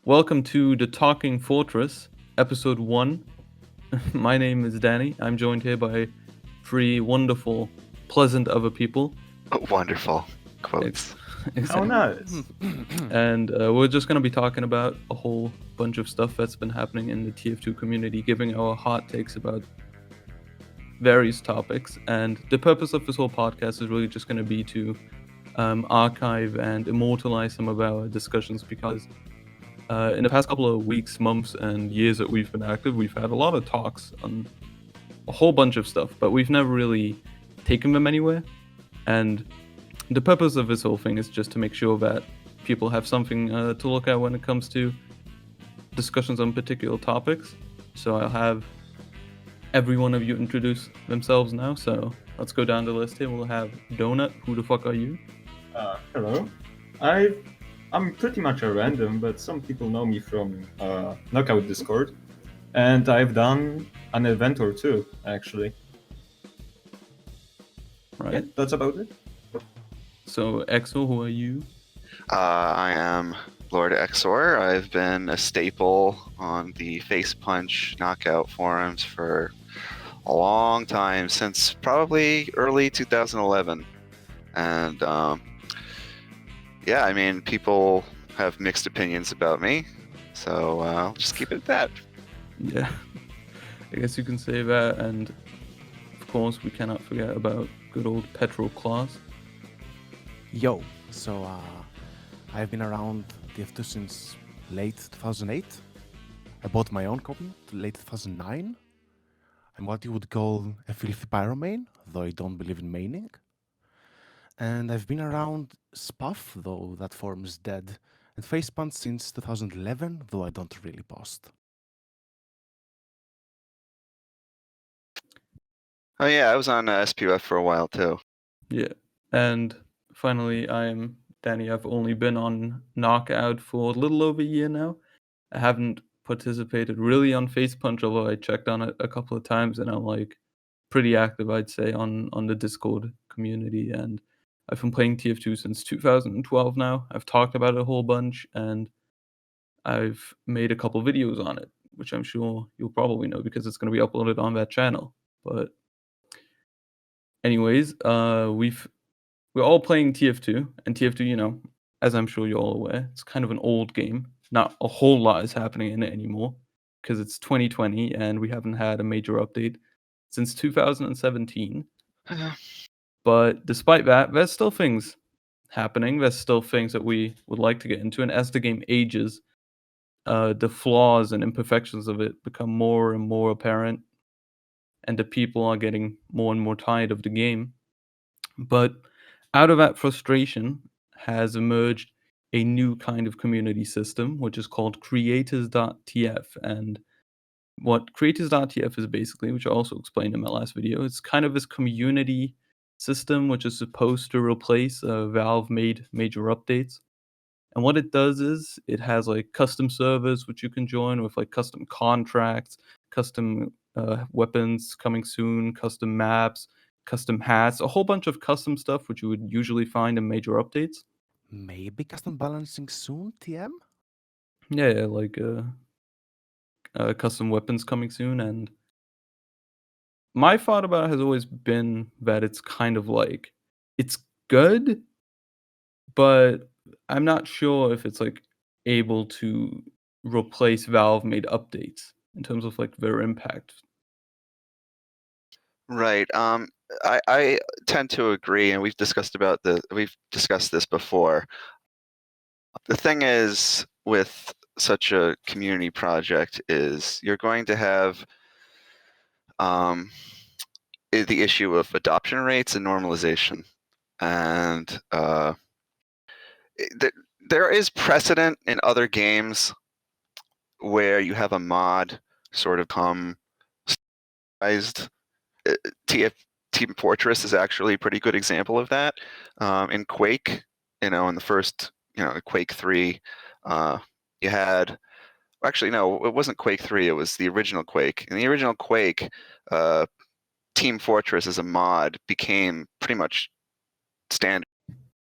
Welcome to The Talking Fortress, Episode 1. My name is Danny. I'm joined here by three wonderful, pleasant other people. Wonderful quotes. Exactly. How nice. And we're just going to be talking about a whole bunch of stuff that's been happening in the TF2 community, giving our hot takes about various topics. And the purpose of this whole podcast is really just going to be to archive and immortalize some of our discussions because in the past couple of weeks, months, and years that we've been active, we've had a lot of talks on a whole bunch of stuff, but we've never really taken them anywhere. And the purpose of this whole thing is just to make sure that people have something to look at when it comes to discussions on particular topics. So I'll have every one of you introduce themselves now. So let's go down the list here. We'll have Donut. Who the fuck are you? Hello. I'm pretty much a random, but some people know me from Knockout Discord, and I've done an event or two, actually. Right. Yeah, that's about it. So Exor, who are you? I am Lord Exor. I've been a staple on the Face Punch Knockout forums for a long time, since probably early 2011. And yeah, I mean, people have mixed opinions about me, so I'll just keep it at that. Yeah, I guess you can say that. And of course, we cannot forget about good old Petroklos. Yo, so I've been around TF2 since late 2008. I bought my own copy late 2009. I'm what you would call a filthy pyromane, though I don't believe in maining. And I've been around Spuff, though that forum is dead, and Facepunt since 2011, though I don't really post. Oh yeah, I was on SPUF for a while too. Yeah, and finally, I'm Danny. I've only been on Knockout for a little over a year now. I haven't participated really on Face Punch, although I checked on it a couple of times, and I'm like pretty active, I'd say, on the Discord community. And I've been playing TF2 since 2012 now. I've talked about it a whole bunch, and I've made a couple videos on it, which I'm sure you'll probably know because it's going to be uploaded on that channel. But anyways, we're all playing TF2, and TF2, you know, as I'm sure you're all aware, it's kind of an old game. Not a whole lot is happening in it anymore because it's 2020 and we haven't had a major update since 2017. But despite that, there's still things happening. There's still things that we would like to get into. And as the game ages, the flaws and imperfections of it become more and more apparent. And the people are getting more and more tired of the game. But out of that frustration has emerged a new kind of community system, which is called Creators.tf. And what Creators.tf is basically, which I also explained in my last video, it's kind of this community system which is supposed to replace Valve-made major updates. And what it does is it has like custom servers which you can join with like custom contracts, custom weapons coming soon, custom maps, custom hats, a whole bunch of custom stuff which you would usually find in major updates. Maybe custom balancing soon, TM? Yeah, like custom weapons coming soon. And my thought about it has always been that it's kind of like, it's good, but I'm not sure if it's like able to replace Valve-made updates in terms of like their impact. Right. I tend to agree, and we've discussed this before. The thing is with such a community project is you're going to have the issue of adoption rates and normalization, and there is precedent in other games where you have a mod sort of come sized. Team Fortress is actually a pretty good example of that. In Quake, in the first, Quake 3, you had, actually, no, it wasn't Quake 3, it was the original Quake. In the original Quake, Team Fortress as a mod became pretty much standard.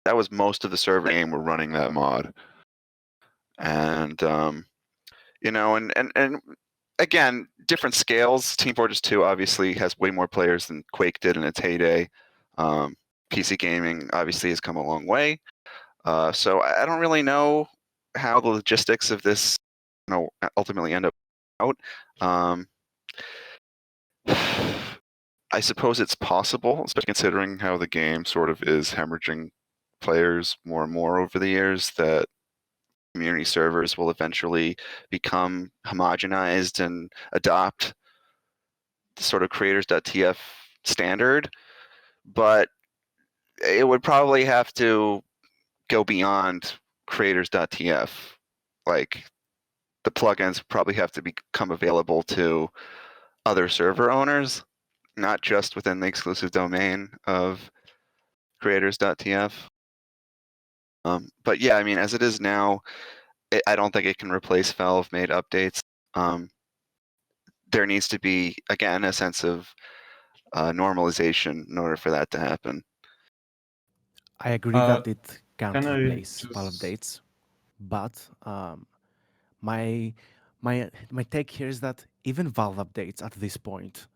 That was most of the server game were running that mod. And you know, and again, different scales. Team Fortress 2 obviously has way more players than Quake did in its heyday. PC gaming obviously has come a long way. So I don't really know how the logistics of this, you know, ultimately end up out. I suppose it's possible, especially considering how the game sort of is hemorrhaging players more and more over the years, that community servers will eventually become homogenized and adopt the sort of Creators.tf standard. But it would probably have to go beyond Creators.tf. Like, the plugins probably have to become available to other server owners, not just within the exclusive domain of Creators.tf. But yeah, I mean, as it is now, I don't think it can replace Valve-made updates. There needs to be, again, a sense of normalization in order for that to happen. I agree that it can't can I replace just- Valve updates, but my my take here is that even Valve updates at this point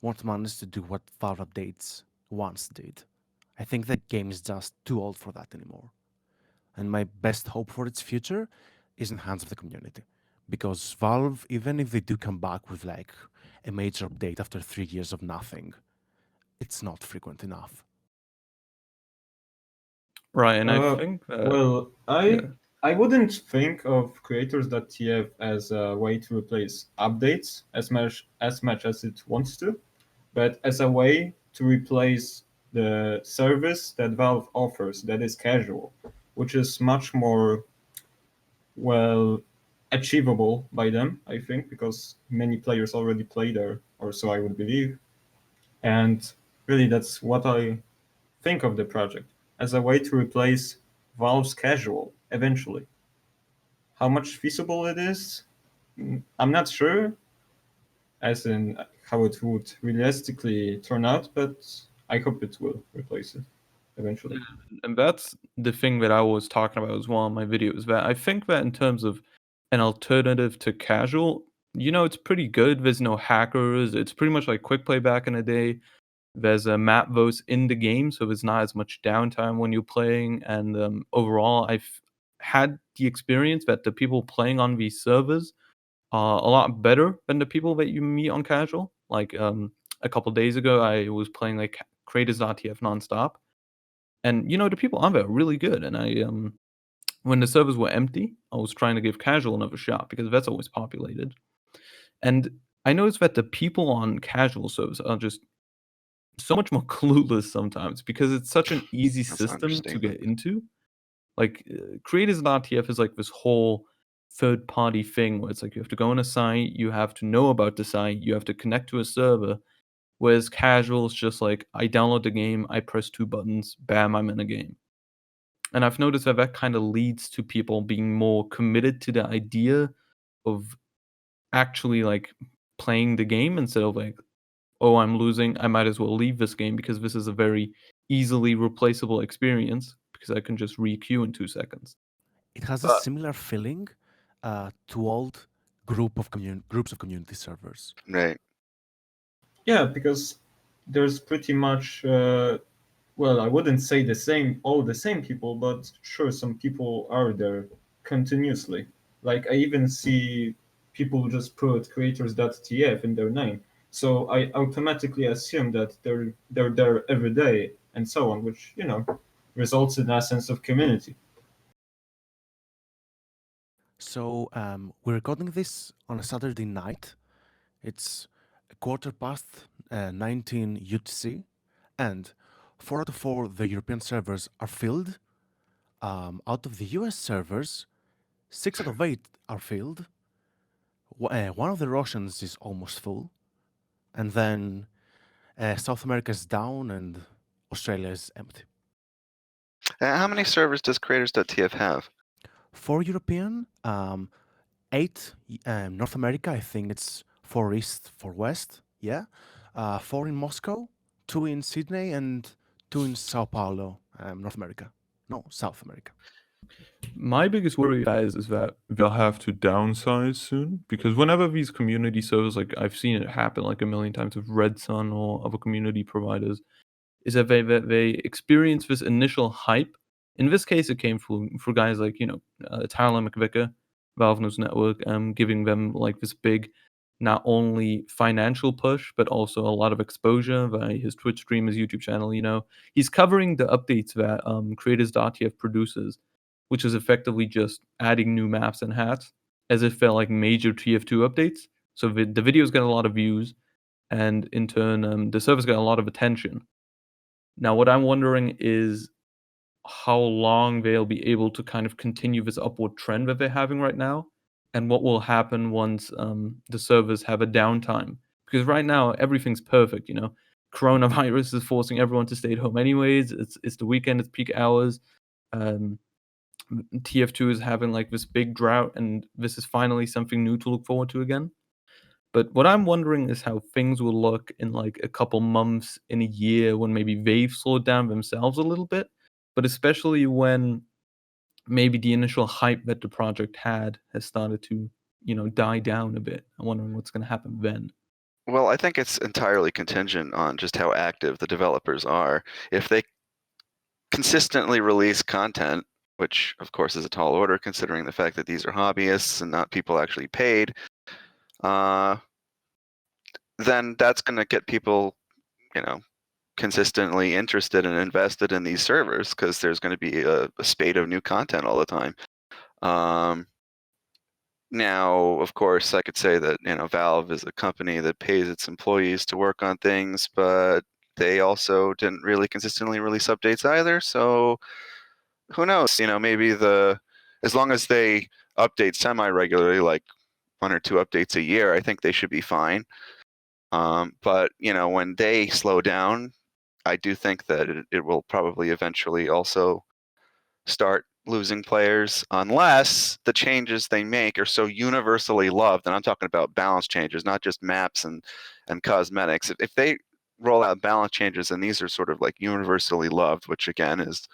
won't manage to do what Valve updates once did. I think the game is just too old for that anymore. And my best hope for its future is in the hands of the community. Because Valve, even if they do come back with like a major update after 3 years of nothing, it's not frequent enough. Right, and I Uh, think well, yeah. I wouldn't think of Creators.tf as a way to replace updates as much as it wants to, but as a way to replace the service that Valve offers that is casual, which is much more well achievable by them, I think, because many players already play there, or so I would believe. And really, that's what I think of the project, as a way to replace Valve's casual eventually. How much feasible it is, I'm not sure, as in how it would realistically turn out, but I hope it will replace it eventually. And that's the thing that I was talking about as well in my videos, that I think that in terms of an alternative to casual, you know, it's pretty good. There's no hackers. It's pretty much like quick play back in the day. There's a map votes in the game, so there's not as much downtime when you're playing. And overall, I've had the experience that the people playing on these servers are a lot better than the people that you meet on casual. Like a couple days ago, I was playing like Creators.tf nonstop, and you know the people on there are really good. And I when the servers were empty, I was trying to give casual another shot because that's always populated. And I noticed that the people on casual servers are just so much more clueless sometimes because it's such an easy That's an system to understatement. get into. Like Creators.tf is like this whole third party thing where it's like you have to go on a site, you have to know about the site, you have to connect to a server. Whereas casual is just like I download the game, I press 2 buttons, bam, I'm in a game. And I've noticed that that kind of leads to people being more committed to the idea of actually like playing the game instead of like, oh, I'm losing, I might as well leave this game because this is a very easily replaceable experience because I can just re-queue in 2 seconds. It has a But similar feeling to old groups of community servers. Right. Yeah, because there's pretty much, well, I wouldn't say all the same people, but sure, some people are there continuously. Like, I even see people just put Creators.tf in their name. So I automatically assume that they're there every day and so on, which, you know, results in a sense of community. So we're recording this on a Saturday night. It's a quarter past 19 UTC, and 4 out of 4 the European servers are filled. Out of the US servers, 6 out of 8 are filled. One of the Russians is almost full, and then South America is down, and Australia is empty. How many servers does Creators.tf have? 4 European, 8 North America. I think it's 4 East, 4 West. Yeah, 4 in Moscow, 2 in Sydney, and 2 in Sao Paulo, North America. No, South America. My biggest worry, guys, is that They'll have to downsize soon, because whenever these community servers, like I've seen it happen like a million times with Red Sun or other community providers, is that they experience this initial hype. In this case, it came for guys like Tyler McVicker, Valve News Network, giving them like this big, not only financial push but also a lot of exposure via his Twitch stream, his YouTube channel. He's covering the updates that Creators.tf produces, which is effectively just adding new maps and hats, as if they're like major TF2 updates. So the videos get a lot of views, and in turn, the servers get a lot of attention. Now, what I'm wondering is how long they'll be able to kind of continue this upward trend that they're having right now, and what will happen once the servers have a downtime. Because right now, everything's perfect, Coronavirus is forcing everyone to stay at home anyways. It's the weekend, it's peak hours. TF2 is having like this big drought, and this is finally something new to look forward to again. But what I'm wondering is how things will look in like a couple months, in a year, when maybe they've slowed down themselves a little bit, but especially when maybe the initial hype that the project had has started to, die down a bit. I'm wondering what's going to happen then. Well, I think it's entirely contingent on just how active the developers are. If they consistently release content, which of course is a tall order considering the fact that these are hobbyists and not people actually paid, then that's going to get people, consistently interested and invested in these servers, because there's going to be a spate of new content all the time. Now, of course, I could say that Valve is a company that pays its employees to work on things, but they also didn't really consistently release updates either. So who knows? Maybe as long as they update semi-regularly, like 1 or 2 updates a year, I think they should be fine. But when they slow down, I do think that it will probably eventually also start losing players, unless the changes they make are so universally loved. And I'm talking about balance changes, not just maps and cosmetics. If they roll out balance changes and these are sort of like universally loved, which again is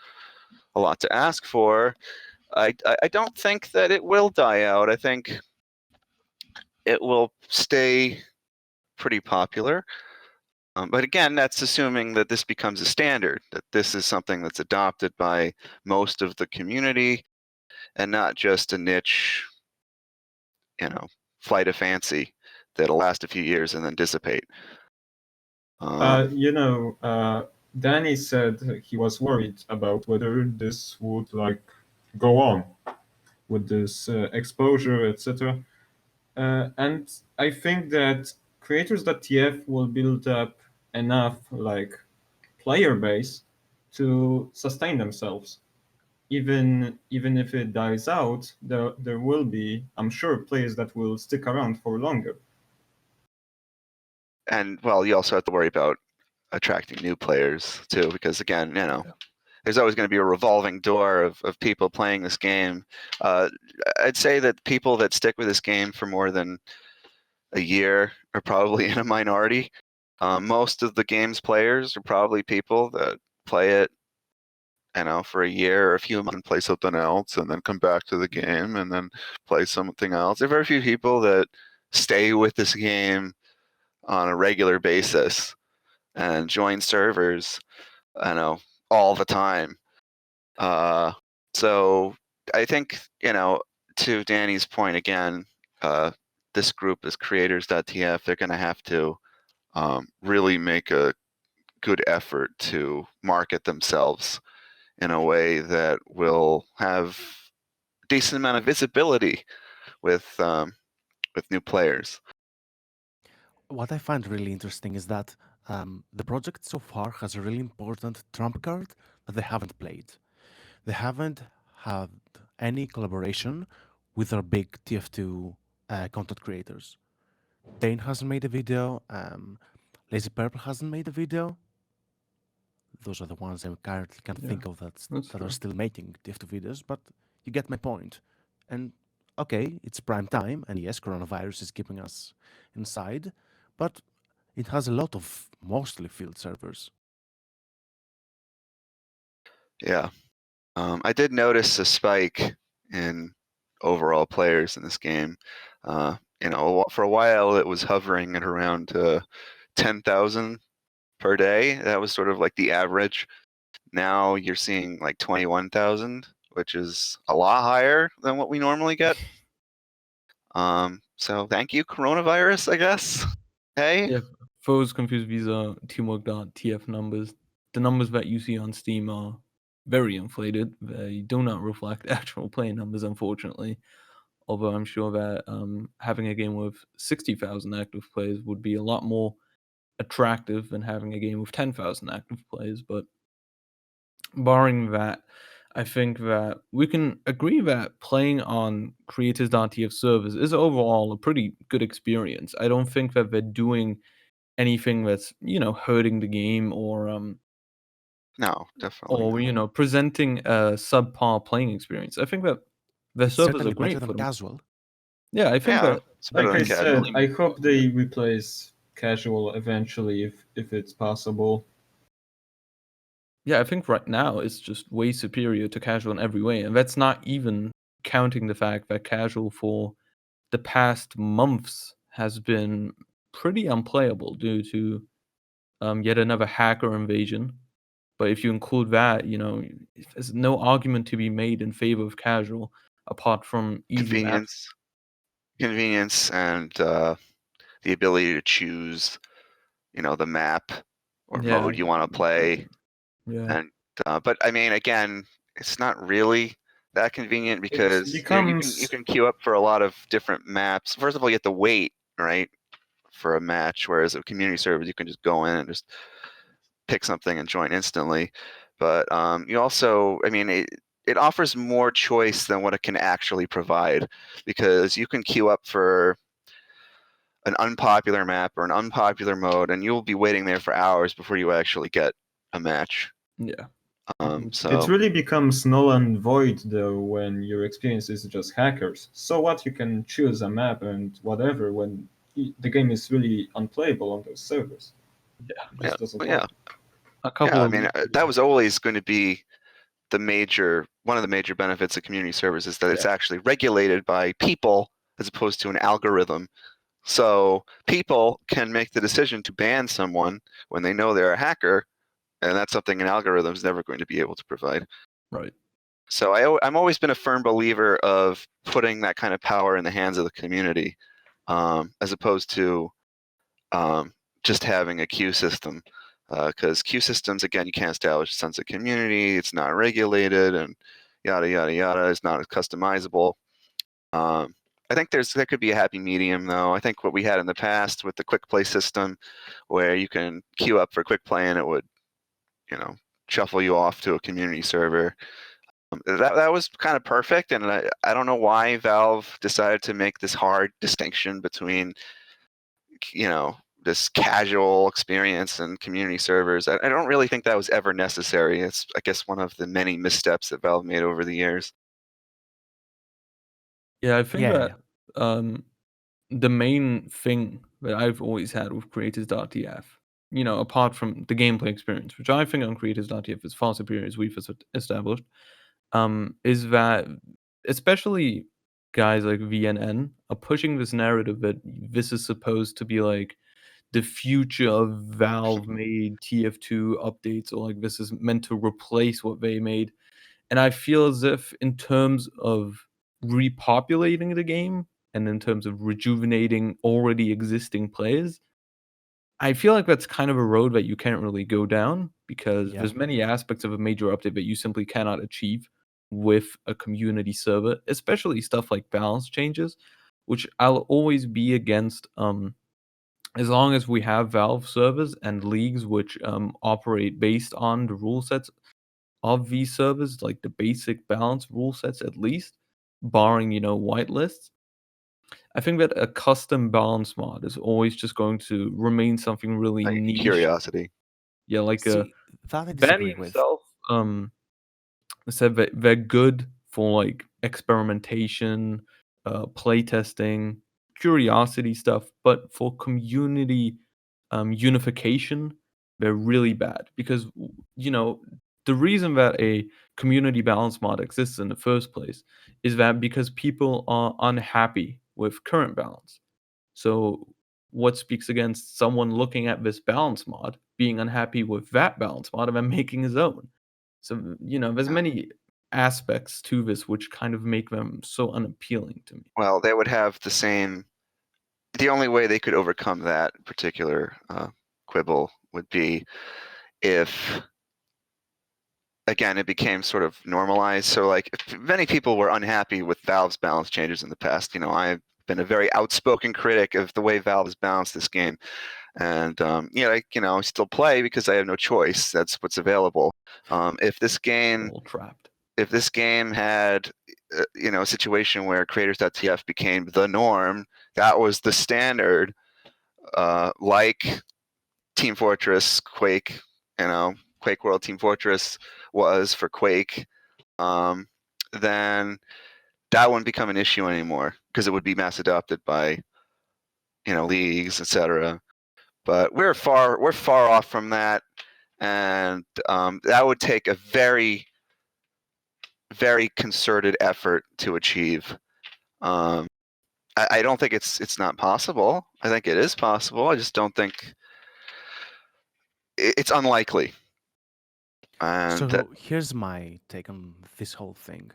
a lot to ask for, I don't think that it will die out. I think it will stay pretty popular. But again, that's assuming that this becomes a standard, that this is something that's adopted by most of the community and not just a niche, flight of fancy that'll last a few years and then dissipate. Danny said he was worried about whether this would go on with this exposure, etc. And I think that Creators.tf will build up enough player base to sustain themselves. Even if it dies out, there will be, I'm sure, players that will stick around for longer. And well, you also have to worry about attracting new players too, because again, there's always going to be a revolving door of people playing this game. I'd say that people that stick with this game for more than a year are probably in a minority. Most of the game's players are probably people that play it, for a year or a few months and play something else and then come back to the game and then play something else. There are very few people that stay with this game on a regular basis and join servers, all the time. So I think, to Danny's point again, this group is Creators.tf. They're going to have to really make a good effort to market themselves in a way that will have a decent amount of visibility with new players. What I find really interesting is that the project so far has a really important trump card that they haven't played. They haven't had any collaboration with our big TF2 content creators. Dane hasn't made a video. Lazy Purple hasn't made a video. Those are the ones I currently can think of that are still making TF2 videos, but you get my point. And okay, it's prime time, and yes, coronavirus is keeping us inside, but it has a lot of mostly field servers. Yeah. I did notice a spike in overall players in this game. For a while it was hovering at around 10,000 per day. That was sort of like the average. Now you're seeing like 21,000, which is a lot higher than what we normally get. So thank you, coronavirus, I guess. Hey. Yeah, for those confused, these are Teamwork.tf numbers. The numbers that you see on Steam are very inflated. They do not reflect actual play numbers, unfortunately. Although I'm sure that having a game with 60,000 active players would be a lot more attractive than having a game with 10,000 active players. But barring that, I think that we can agree that playing on Creators.tf servers is overall a pretty good experience. I don't think that they're doing anything that's hurting the game No, definitely not. presenting a subpar playing experience. I think that the It's servers are certainly better great than for them. casual. Yeah, I think Yeah, that it's better Like I than casual. said, I hope they replace casual eventually if it's possible. yeah, I think right now it's just way superior to casual in every way, and that's not even counting the fact that casual for the past months has been pretty unplayable due to yet another hacker invasion. But if you include that, there's no argument to be made in favor of casual apart from easy maps. Convenience, and the ability to choose, the map or Yeah. mode you want to play. Yeah. And but I mean, again, it's not really that convenient because you becomes- can queue up for a lot of different maps. First of all, you have to wait, right, for a match, whereas a community server you can just go in and just pick something and join instantly. But you also, I mean, it offers more choice than what it can actually provide, because you can queue up for an unpopular map or an unpopular mode, and you'll be waiting there for hours before you actually get a match. Yeah. So It really becomes null and void though when your experience is just hackers. So what, you can choose a map and whatever when the game is really unplayable on those servers. It just doesn't yeah. work. A couple I of mean, that was always going to be one of the major benefits of community servers, is that it's actually regulated by people as opposed to an algorithm. So people can make the decision to ban someone when they know they're a hacker, and that's something an algorithm is never going to be able to provide. right. So I'm always been a firm believer of putting that kind of power in the hands of the community, as opposed to just having a queue system. Because queue systems, again, you can't establish a sense of community. It's not regulated, and yada yada yada. It's not as customizable. I think there could be a happy medium, though. I think what we had in the past with the quick play system, where you can queue up for quick play and it would, shuffle you off to a community server. That was kind of perfect, and I don't know why Valve decided to make this hard distinction between, this casual experience and community servers. I don't really think that was ever necessary. It's, I guess, one of the many missteps that Valve made over the years. Yeah, I think Yeah, that the main thing that I've always had with Creators.tf, apart from the gameplay experience, which I think on Creators.tf is far superior as we've established, is that especially guys like VNN are pushing this narrative that this is supposed to be like the future of Valve made TF2 updates, or like this is meant to replace what they made. And I feel as if, in terms of repopulating the game and in terms of rejuvenating already existing players, I feel like that's kind of a road that you can't really go down, because Yeah. there's many aspects of a major update that you simply cannot achieve with a community server, especially stuff like balance changes, which I'll always be against. As long as we have Valve servers and leagues which operate based on the rule sets of these servers, like the basic balance rule sets at least, barring whitelists, I think that a custom balance mod is always just going to remain something really Like niche. curiosity. Yeah, like See, that I Benny disagree with. himself said that they're good for like experimentation, playtesting, curiosity stuff, but for community unification, they're really bad, because the reason that a community balance mod exists in the first place is that because people are unhappy with current balance. So what speaks against someone looking at this balance mod, being unhappy with that balance mod, and then making his own? So, there's many aspects to this which kind of make them so unappealing to me. Well, they would have the only way they could overcome that particular quibble would be if, again, it became sort of normalized. So, like, many people were unhappy with Valve's balance changes in the past. I've been a very outspoken critic of the way Valve has balanced this game. And, I still play because I have no choice. That's what's available. If this game... All trapped. If this game had, a situation where Creators.tf became the norm, that was the standard, like Team Fortress, Quake, Quake World Team Fortress was for Quake, then that wouldn't become an issue anymore because it would be mass adopted by, leagues, etc. But we're far off from that, and that would take a very, very concerted effort to achieve. I don't think it's not possible. I think it is possible. I just don't think it's unlikely. And So here's my take on this whole thing.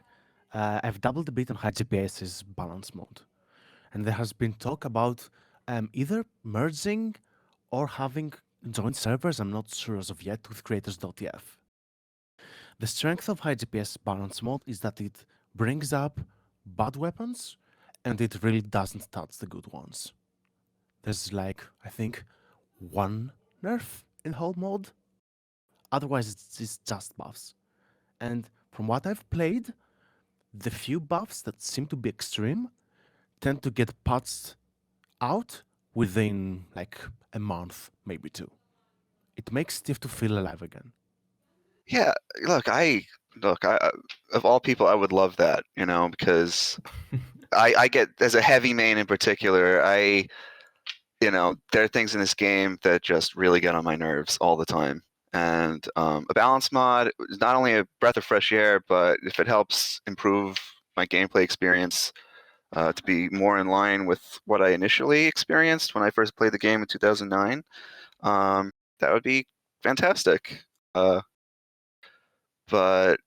I've doubled a bit on HyperX's balance mode, and there has been talk about either merging or having joint servers. I'm not sure as of yet with Creators.tf. The strength of HyperX balance mode is that it brings up bad weapons, and it really doesn't touch the good ones. There's like, I think, one nerf in whole mode. Otherwise, it's just buffs. And from what I've played, the few buffs that seem to be extreme tend to get patched out within like a month, maybe two. It makes TF2 feel alive again. yeah, look, I of all people, I would love that, because I get, as a heavy main in particular, there are things in this game that just really get on my nerves all the time. And a balance mod is not only a breath of fresh air, but if it helps improve my gameplay experience to be more in line with what I initially experienced when I first played the game in 2009, that would be fantastic. But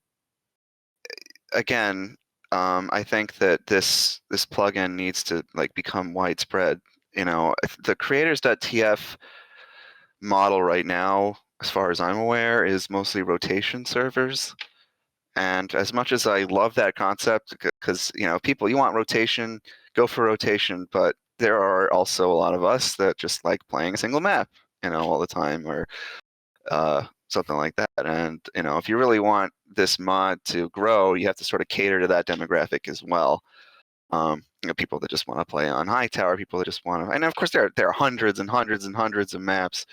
again, I think that this plugin needs to become widespread. The Creators.tf model right now, as far as I'm aware, is mostly rotation servers. And as much as I love that concept, because people, you want rotation, go for rotation, but there are also a lot of us that just like playing a single map, all the time, or something like that. And if you really want this mod to grow, you have to sort of cater to that demographic as well. People that just want to play on Hightower, people that just want to, and of course there are hundreds and hundreds and hundreds of maps.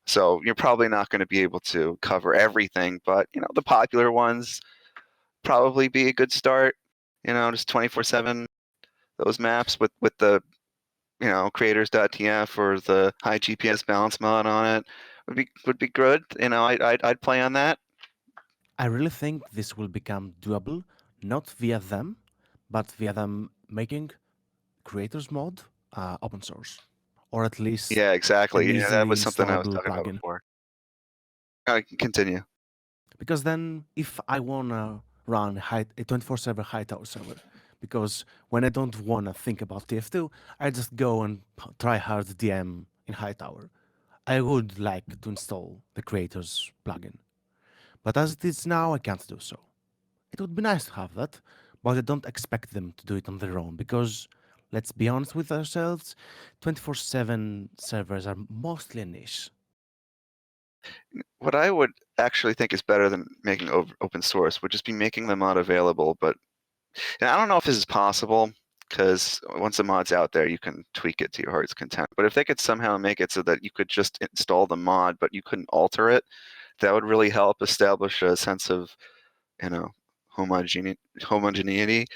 So you're probably not going to be able to cover everything, but the popular ones probably be a good start. Just 24/7 those maps with the Creators.tf or the high GPS balance mod on it would be good. I'd play on that. I really think this will become doable, not via them, but via them making Creators mod open source, or at least Yeah, exactly. an Yeah, that was easily something I was installable talking about plugin. before. I can continue. Because then, if I wanna run a 24/7 Hightower server, because when I don't wanna think about TF2, I just go and try hard DM in Hightower. I would like to install the Creators plugin, but as it is now, I can't do so. It would be nice to have that, but I don't expect them to do it on their own because, let's be honest with ourselves, 24/7 servers are mostly a niche. What I would actually think is better than making open source would just be making the mod available. But and I don't know if this is possible, because once the mod's out there, you can tweak it to your heart's content. But if they could somehow make it so that you could just install the mod, but you couldn't alter it, that would really help establish a sense of, homogeneity.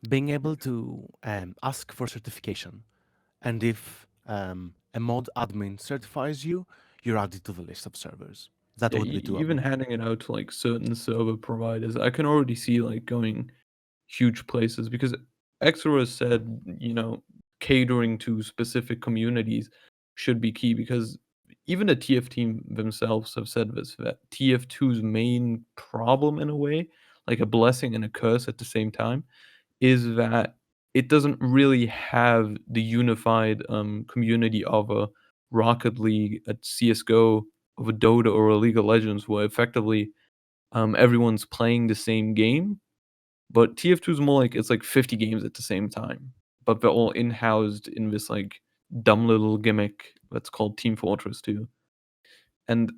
Being able to ask for certification, and if a mod admin certifies you, you're added to the list of servers. That Yeah, would be even doable. handing it out to like certain server providers, I can already see like going huge places because Exor has said, catering to specific communities should be key because even the TF team themselves have said this that TF2's main problem in a way, like a blessing and a curse at the same time, is that it doesn't really have the unified community of a Rocket League, a CS:GO, of a Dota or a League of Legends, where effectively everyone's playing the same game. But TF2 is more like it's like 50 games at the same time, but they're all in-housed in this like dumb little gimmick that's called Team Fortress 2. And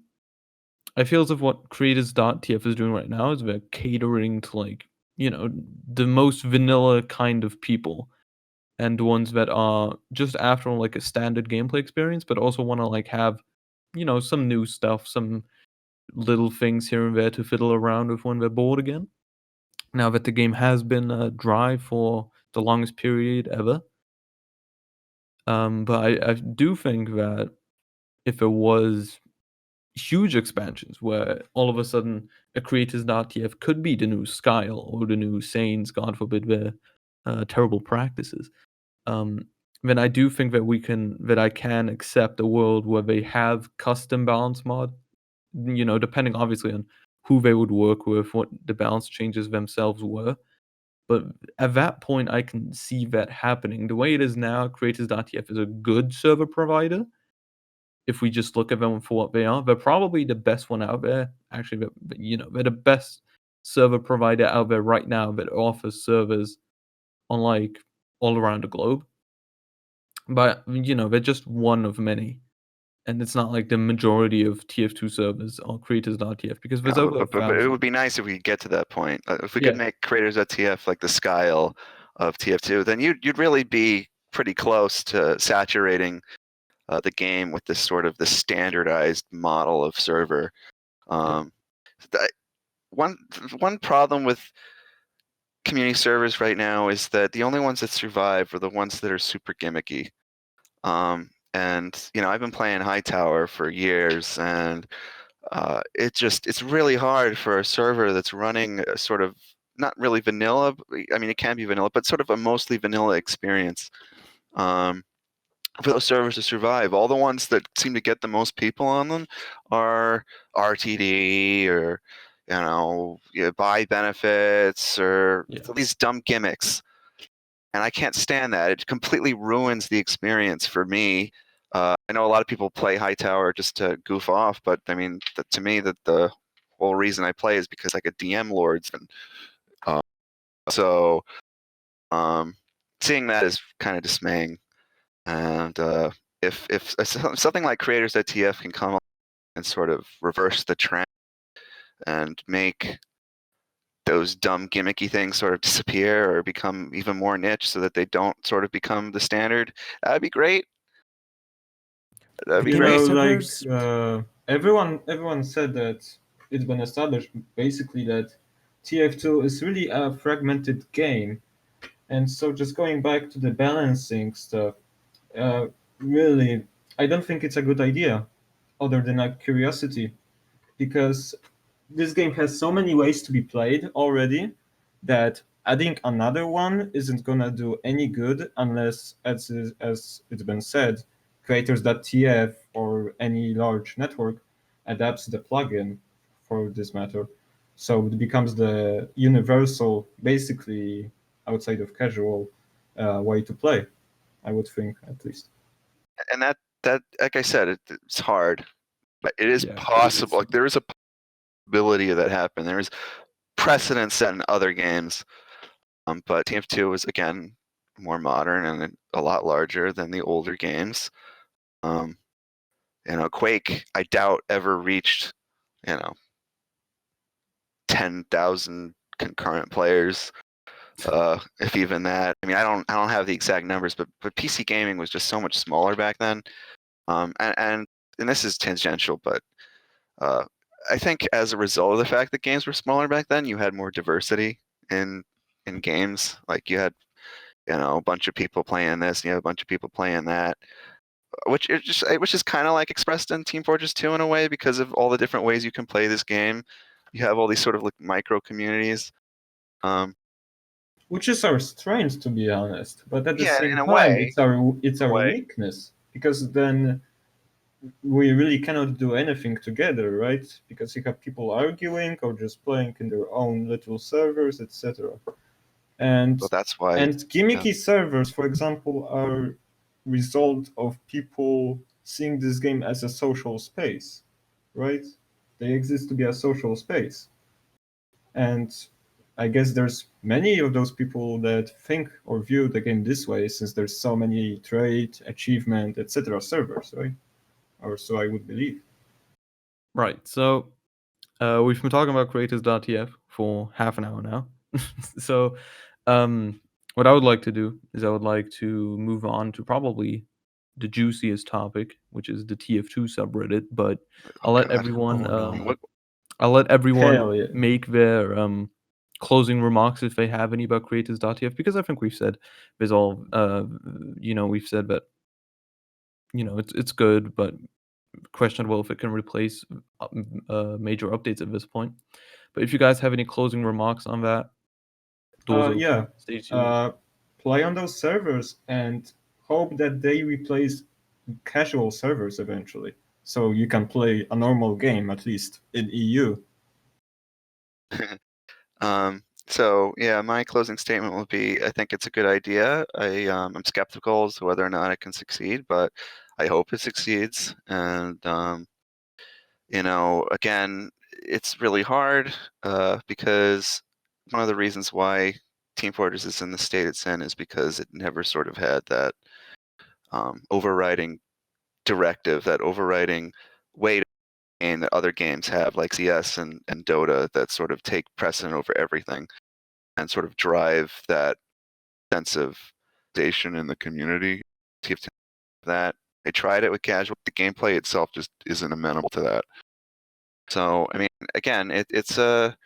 I feel as if what Creators.tf is doing right now is they're catering to like, the most vanilla kind of people and the ones that are just after like a standard gameplay experience, but also want to like have, some new stuff, some little things here and there to fiddle around with when they're bored again. Now that the game has been dry for the longest period ever. But I do think that if there was huge expansions where all of a sudden a Creators.tf could be the new Skyle or the new Saints, God forbid their terrible practices, then I do think that I can accept a world where they have custom balance mod, depending obviously on who they would work with, what the balance changes themselves were. But at that point, I can see that happening. The way it is now, Creators.tf is a good server provider. If we just look at them for what they are, they're probably the best one out there. Actually, they're the best server provider out there right now that offers servers on like all around the globe. But they're just one of many. And it's not like the majority of TF2 servers are Creators.tf because there's No, over but it 1,000. would be nice if we could get to that point. If we Yeah. could make Creators.tf like the Skyle of TF2, then you'd really be pretty close to saturating the game with this sort of the standardized model of server. One problem with community servers right now is that the only ones that survive are the ones that are super gimmicky. And I've been playing Hightower for years, and it's really hard for a server that's running a sort of not really vanilla. I mean, it can be vanilla, but sort of a mostly vanilla experience. For those servers to survive, all the ones that seem to get the most people on them are RTD or buy benefits or these dumb gimmicks. And I can't stand that. It completely ruins the experience for me. I know a lot of people play Hightower just to goof off, but I mean, to me, the whole reason I play is because I could DM lords, and so seeing that is kind of dismaying. And if something like Creators.tf can come and sort of reverse the trend and make those dumb gimmicky things sort of disappear or become even more niche so that they don't sort of become the standard, that'd be great. That'd be great. Everyone said that it's been established basically that TF2 is really a fragmented game, and so just going back to the balancing stuff, really, I don't think it's a good idea, other than a curiosity, because this game has so many ways to be played already that adding another one isn't gonna do any good unless, as it's been said, Creators.tf or any large network adapts the plugin for this matter. So it becomes the universal, basically outside of casual way to play, I would think, at least. And that like I said, it's hard, but it is Yeah, possible. Like, there is a possibility of that happen. There is precedent set in other games, but TF2 is again more modern and a lot larger than the older games. Quake, I doubt ever reached 10,000 concurrent players, if even that. I mean, I don't have the exact numbers, but PC gaming was just so much smaller back then. And this is tangential, but I think as a result of the fact that games were smaller back then, you had more diversity in games. Like, you had a bunch of people playing this, and you had a bunch of people playing that. which is kind of like expressed in Team Fortress 2 in a way because of all the different ways you can play this game. You have all these sort of like micro communities. Which is our strength, to be honest. But at the Yeah, same in a time, way. it's In a our way. weakness, because then we really cannot do anything together, right? Because you have people arguing or just playing in their own little servers, etc. And So that's why. and gimmicky servers, for example, are result of people seeing this game as a social space, right? They exist to be a social space. And I guess there's many of those people that think or view the game this way, since there's so many trade, achievement, etc. servers, right? Or so I would believe. Right. So we've been talking about Creators.tf for half an hour now. So what I would like to do is I would like to move on to probably the juiciest topic, which is the TF2 subreddit. But I'll let God. everyone Oh, no. I'll let everyone Hell yeah. make their closing remarks if they have any about Creators.tf, because I think we've said there's all we've said that it's good, but questionable if it can replace major updates at this point. But if you guys have any closing remarks on that, those are Yeah. stage yours. Play on those servers and hope that they replace casual servers eventually, so you can play a normal game at least in EU. So yeah, my closing statement will be: I think it's a good idea. I'm skeptical as to whether or not it can succeed, but I hope it succeeds. And again, it's really hard because one of the reasons why Team Fortress is in the state it's in is because it never sort of had that overriding directive, that overriding way to game that other games have, like CS and Dota, that sort of take precedent over everything and sort of drive that sense of station in the community. TF2 that they tried it with casual. The gameplay itself just isn't amenable to that. So I mean, again, it's a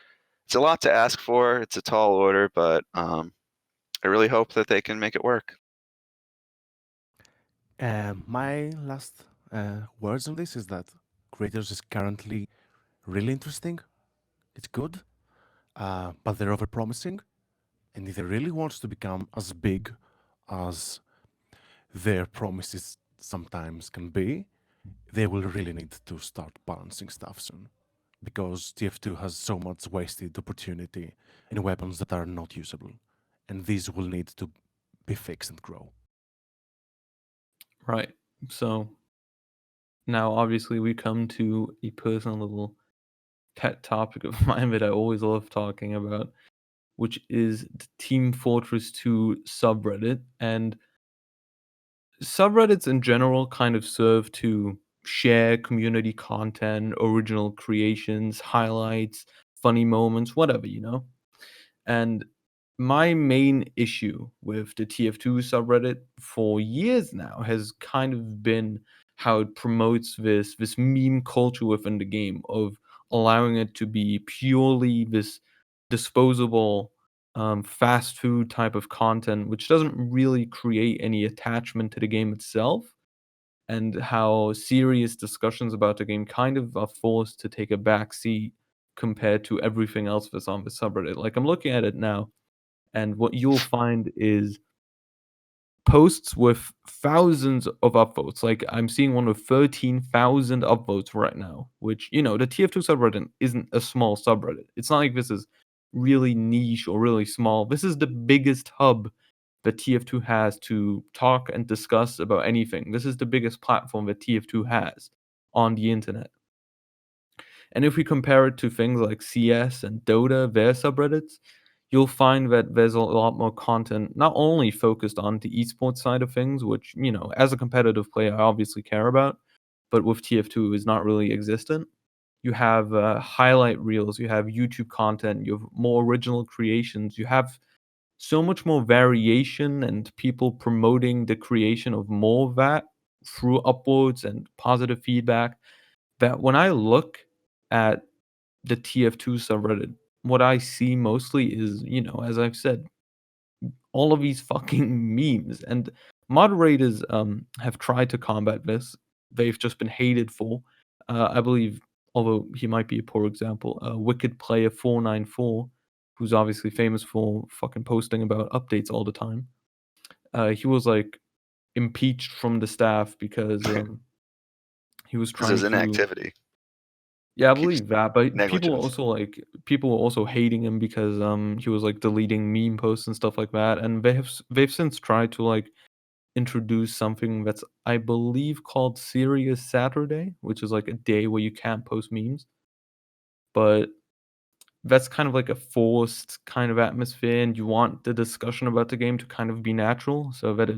lot to ask for. It's a tall order, but I really hope that they can make it work. My last words on this is that Creators is currently really interesting. It's good, but they're overpromising. And if they really want to become as big as their promises sometimes can be, they will really need to start balancing stuff soon. Because TF2 has so much wasted opportunity in weapons that are not usable. And these will need to be fixed and grow. Right. So now obviously we come to a personal little pet topic of mine that I always love talking about, which is the Team Fortress 2 subreddit. And subreddits in general kind of serve to share community content, original creations, highlights, funny moments, whatever. And my main issue with the TF2 subreddit for years now has kind of been how it promotes this meme culture within the game, of allowing it to be purely this disposable fast food type of content, which doesn't really create any attachment to the game itself, and how serious discussions about the game kind of are forced to take a back seat compared to everything else that's on the subreddit. Like, I'm looking at it now, and what you'll find is posts with thousands of upvotes. Like, I'm seeing one with 13,000 upvotes right now, which, the TF2 subreddit isn't a small subreddit. It's not like this is really niche or really small. This is the biggest hub that TF2 has to talk and discuss about anything. This is the biggest platform that TF2 has on the internet. And if we compare it to things like CS and Dota, their subreddits, you'll find that there's a lot more content, not only focused on the esports side of things, which, as a competitive player, I obviously care about, but with TF2 is not really existent. You have highlight reels, you have YouTube content, you have more original creations, you have so much more variation and people promoting the creation of more of that through upvotes and positive feedback, that when I look at the TF2 subreddit, what I see mostly is, as I've said, all of these fucking memes, and moderators have tried to combat this. They've just been hated for. I believe, although he might be a poor example, Wicked Player 494, who's obviously famous for fucking posting about updates all the time. He was like impeached from the staff because he was Because trying there's to. inactivity. Yeah, I Keeps believe that, but people were negligence. also people were also hating him because he was like deleting meme posts and stuff like that, and they've since tried to like introduce something that's, I believe, called Serious Saturday, which is like a day where you can't post memes, but that's kind of like a forced kind of atmosphere, and you want the discussion about the game to kind of be natural so that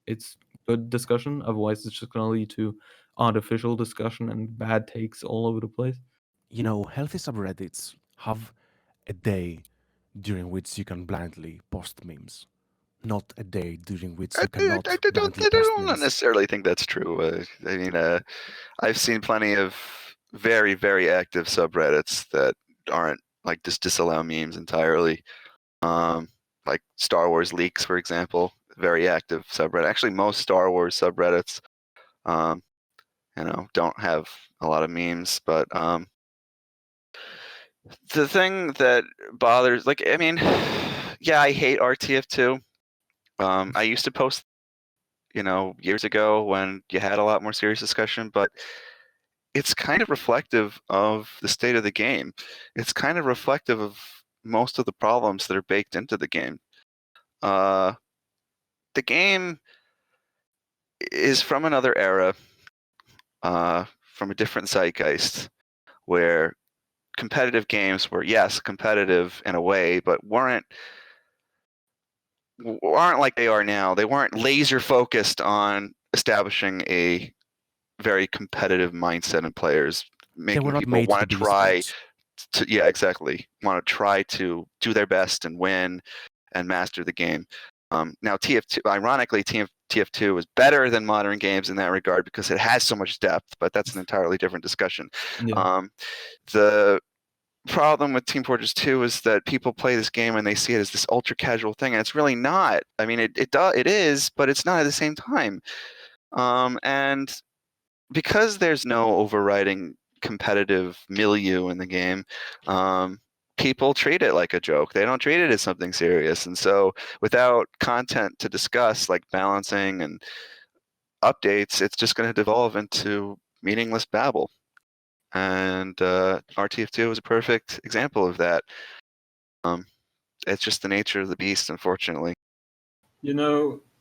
it's good discussion. Otherwise, it's just going to lead to artificial discussion and bad takes all over the place. You know, healthy subreddits have a day during which you can blindly post memes, not a day during which you cannot blindly I post don't memes. necessarily think that's true. I mean, I've seen plenty of very, very active subreddits that aren't like just disallow memes entirely. Like Star Wars leaks, for example, very active subreddit. Actually, most Star Wars subreddits, don't have a lot of memes. But the thing that bothers, like, I mean, yeah, I hate RTF2. I used to post, years ago when you had a lot more serious discussion, but it's kind of reflective of the state of the game. It's kind of reflective of most of the problems that are baked into the game. The game is from another era, from a different zeitgeist, where competitive games were, yes, competitive in a way, but aren't like they are now. They weren't laser focused on establishing a very competitive mindset in players, They were making not people made want to to be try esports. yeah, exactly, want to try to do their best and win and master the game. Now TF2, ironically, TF2 is better than modern games in that regard because it has so much depth, but that's an entirely different discussion. Yeah. The problem with Team Fortress 2 is that people play this game and they see it as this ultra casual thing, and it's really not. I mean, it is, but it's not at the same time. And because there's no overriding competitive milieu in the game, people treat it like a joke. They don't treat it as something serious. And so without content to discuss, like balancing and updates, it's just going to devolve into meaningless babble. And RTF2 is a perfect example of that. It's just the nature of the beast, unfortunately.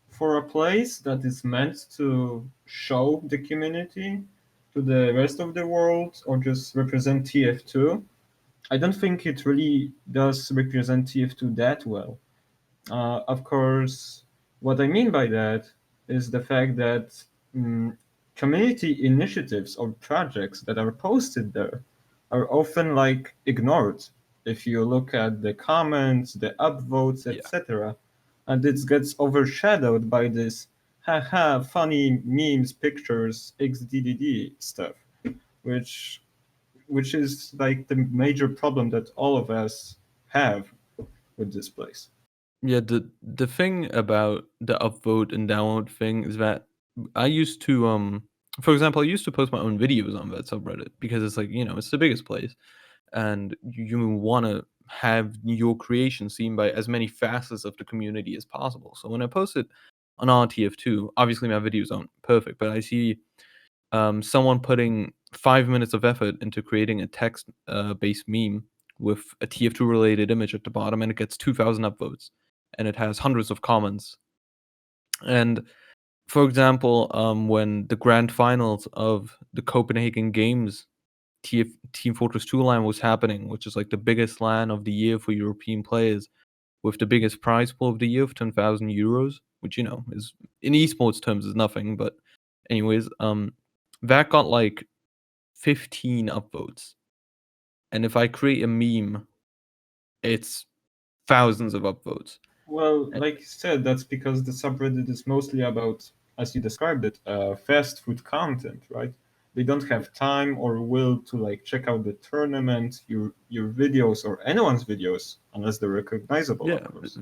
For a place that is meant to show the community to the rest of the world or just represent TF2, I don't think it really does represent TF2 that well. Of course, what I mean by that is the fact that community initiatives or projects that are posted there are often like ignored if you look at the comments, the upvotes, Yeah. etc. And it gets overshadowed by this haha funny memes, pictures, xddd stuff, which is like the major problem that all of us have with this place. Yeah, the thing about the upvote and downvote thing is that I used to for example, I used to post my own videos on that subreddit because it's like, it's the biggest place, and you want to have your creation seen by as many facets of the community as possible. So when I post it on RTF2, obviously my videos aren't perfect, but I see someone putting 5 minutes of effort into creating a text based meme with a TF2 related image at the bottom, and it gets 2,000 upvotes, and it has hundreds of comments. And for example, when the grand finals of the Copenhagen Games Team Fortress 2 LAN was happening, which is like the biggest LAN of the year for European players, with the biggest prize pool of the year of 10,000 euros, which is in esports terms is nothing, but anyways, that got like 15 upvotes. And if I create a meme, it's thousands of upvotes. Well, like you said, that's because the subreddit is mostly about, as you described it, fast food content, right? They don't have time or will to like check out the tournament, your videos, or anyone's videos, unless they're recognizable, Yeah, of course.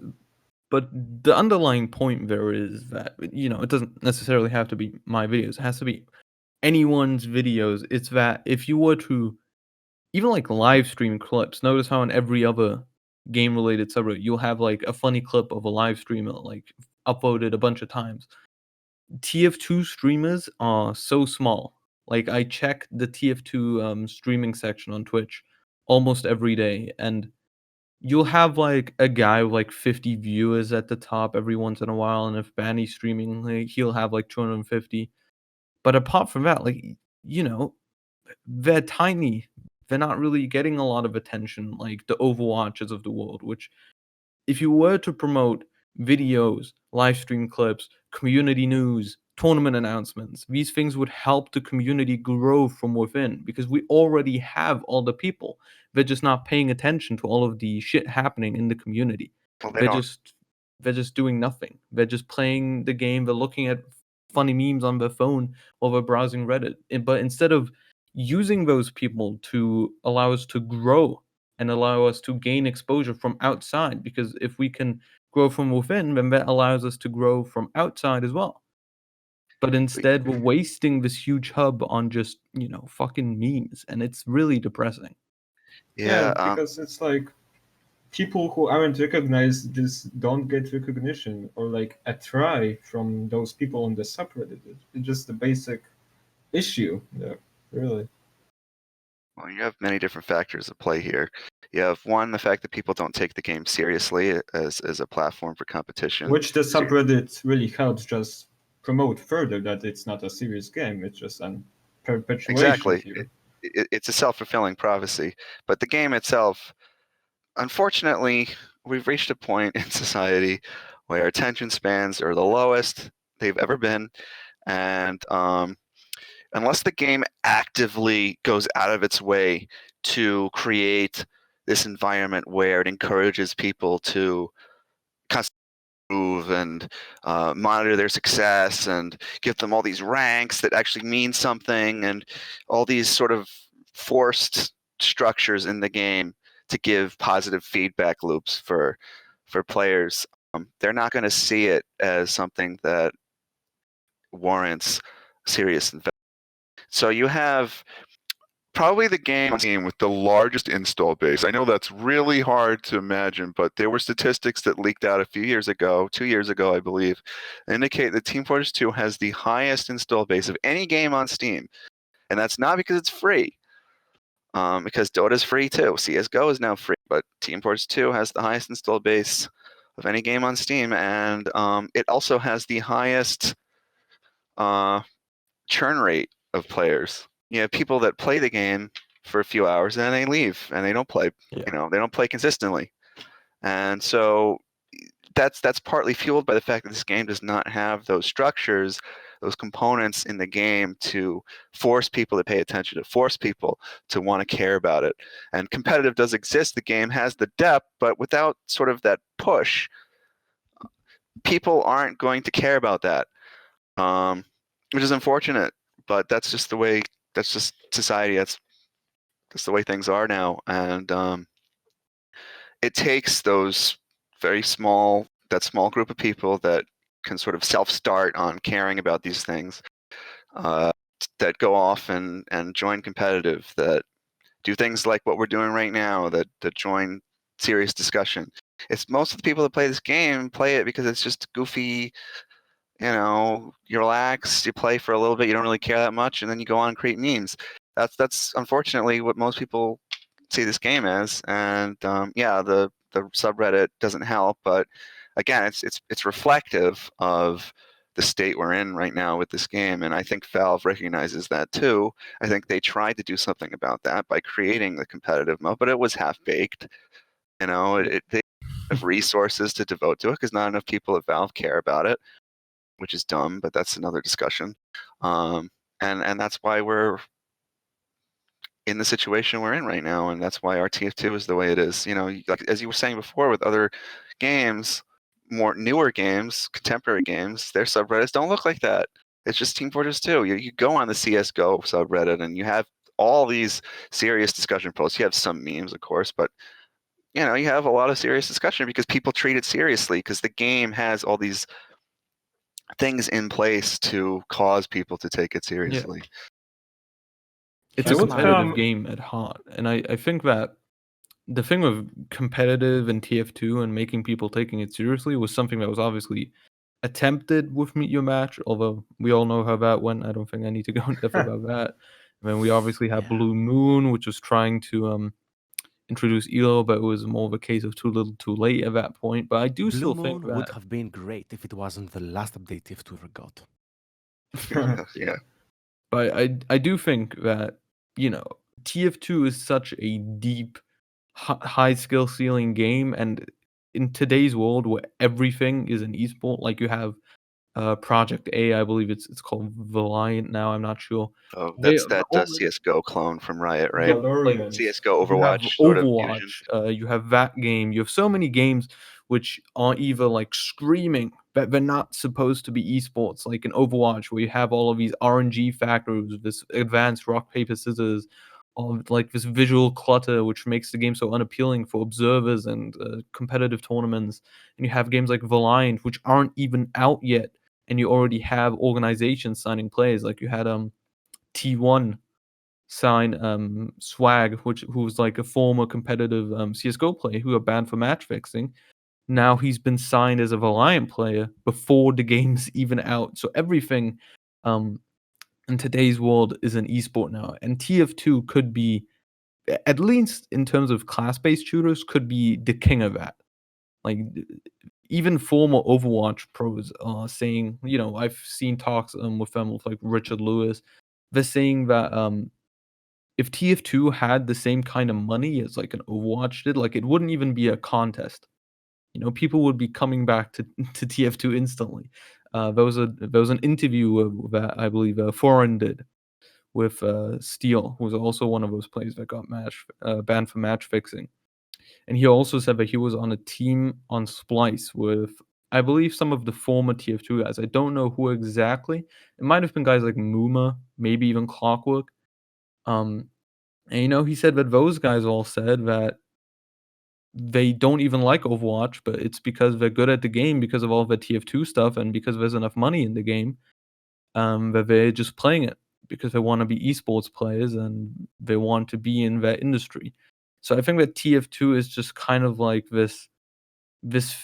But the underlying point there is that, it doesn't necessarily have to be my videos. It has to be anyone's videos. It's that if you were to even like live stream clips, notice how in every other game related subreddit, you'll have like a funny clip of a live streamer like uploaded a bunch of times. TF2 streamers are so small. Like I check the TF2 streaming section on Twitch almost every day, and you'll have like a guy with like 50 viewers at the top every once in a while, and if Banny's streaming, like, he'll have like 250. But apart from that, like they're tiny. They're not really getting a lot of attention like the Overwatches of the world, which if you were to promote videos, live stream clips, community news, tournament announcements, these things would help the community grow from within because we already have all the people. They're just not paying attention to all of the shit happening in the community. Well, They're just doing nothing. They're just playing the game. They're looking at funny memes on their phone while they're browsing Reddit. But instead of using those people to allow us to grow and allow us to gain exposure from outside, because if we can grow from within, then that allows us to grow from outside as well. But instead, we're wasting this huge hub on just, fucking memes, and it's really depressing. Yeah, because it's like people who aren't recognized just don't get recognition or like a try from those people on the subreddit. It's just the basic issue. Yeah, really. well, you have many different factors at play here. You have one, the fact that people don't take the game seriously as a platform for competition. Which the subreddit really helps just promote further that it's not a serious game. It's just an perpetuation. Exactly. Here. It's a self-fulfilling prophecy. But the game itself, unfortunately, we've reached a point in society where attention spans are the lowest they've ever been. And unless the game actively goes out of its way to create this environment where it encourages people to constantly improve and monitor their success and give them all these ranks that actually mean something and all these sort of forced structures in the game to give positive feedback loops for players, they're not going to see it as something that warrants serious investment. So you have probably the game with the largest install base. I know that's really hard to imagine, but there were statistics that leaked out a few years ago, 2 years ago, I believe, indicate that Team Fortress 2 has the highest install base of any game on Steam. And that's not because it's free, because Dota's free too. CSGO is now free, but Team Fortress 2 has the highest install base of any game on Steam, and it also has the highest churn rate of players. You have people that play the game for a few hours and then they leave and they don't play. Yeah. They don't play consistently, and so that's partly fueled by the fact that this game does not have those structures, those components in the game to force people to pay attention, to force people to want to care about it. And competitive does exist. The game has the depth, but without sort of that push, people aren't going to care about that, which is unfortunate. But that's just the way. That's just society. That's the way things are now, and it takes those very small group of people that can sort of self-start on caring about these things, that go off and join competitive, that do things like what we're doing right now, that join serious discussion. It's most of the people that play this game play it because it's just goofy. You relax, you play for a little bit, you don't really care that much, and then you go on and create memes. That's unfortunately what most people see this game as. And yeah, the subreddit doesn't help, but again, it's reflective of the state we're in right now with this game, and I think Valve recognizes that too. I think they tried to do something about that by creating the competitive mode, but it was half-baked. They have resources to devote to it because not enough people at Valve care about it, which is dumb, but that's another discussion. And that's why we're in the situation we're in right now, and that's why our TF2 is the way it is. Like as you were saying before, with other games, more newer games, contemporary games, their subreddits don't look like that. It's just Team Fortress 2. You go on the CSGO subreddit and you have all these serious discussion posts. You have some memes, of course, but you know, you have a lot of serious discussion because people treat it seriously because the game has all these things in place to cause people to take it seriously. It's I a would competitive game at heart, and I think that the thing with competitive and TF2 and making people taking it seriously was something that was obviously attempted with Meet Your Match, although we all know how that went. I don't think I need to go in depth about that. And then we obviously had Yeah. Blue Moon, which was trying to introduce ELO, but it was more of a case of too little too late at that point. But I do Blue still think Moon would that have been great if it wasn't the last update TF2 ever got. Yeah. But I do think that, you know, TF2 is such a deep, high skill ceiling game, and in today's world where everything is an esport, like you have Project A, I believe it's called Valiant now. I'm not sure. Oh, They that's that CS:GO clone from Riot, right? Valorian. CS:GO, you have Overwatch, sort of fusion. Overwatch, you have that game. You have so many games which are either like screaming that they're not supposed to be esports, like in Overwatch, where you have all of these RNG factors, this advanced rock paper scissors, all of, like this visual clutter, which makes the game so unappealing for observers and competitive tournaments. And you have games like Valiant, which aren't even out yet, and you already have organizations signing players. Like you had T1 sign Swag, who was like a former competitive CS:GO player who got banned for match fixing. Now he's been signed as a Valiant player before the game's even out. So everything in today's world is an esport now, and TF2 could be, at least in terms of class-based shooters, could be the king of that. Like even former Overwatch pros are saying, you know, I've seen talks with them with like Richard Lewis. They're saying that if TF2 had the same kind of money as like an Overwatch did, like it wouldn't even be a contest. You know, people would be coming back to to TF2 instantly. There was an interview that I believe Foreign did with Steel, who was also one of those players that got banned for match fixing. And he also said that he was on a team on Splice with, I believe, some of the former TF2 guys. I don't know who exactly. It might have been guys like Muma, maybe even Clockwork. And you know, he said that those guys all said that they don't even like Overwatch, but it's because they're good at the game because of all the TF2 stuff and because there's enough money in the game, that they're just playing it because they want to be esports players and they want to be in that industry. So I think that TF2 is just kind of like this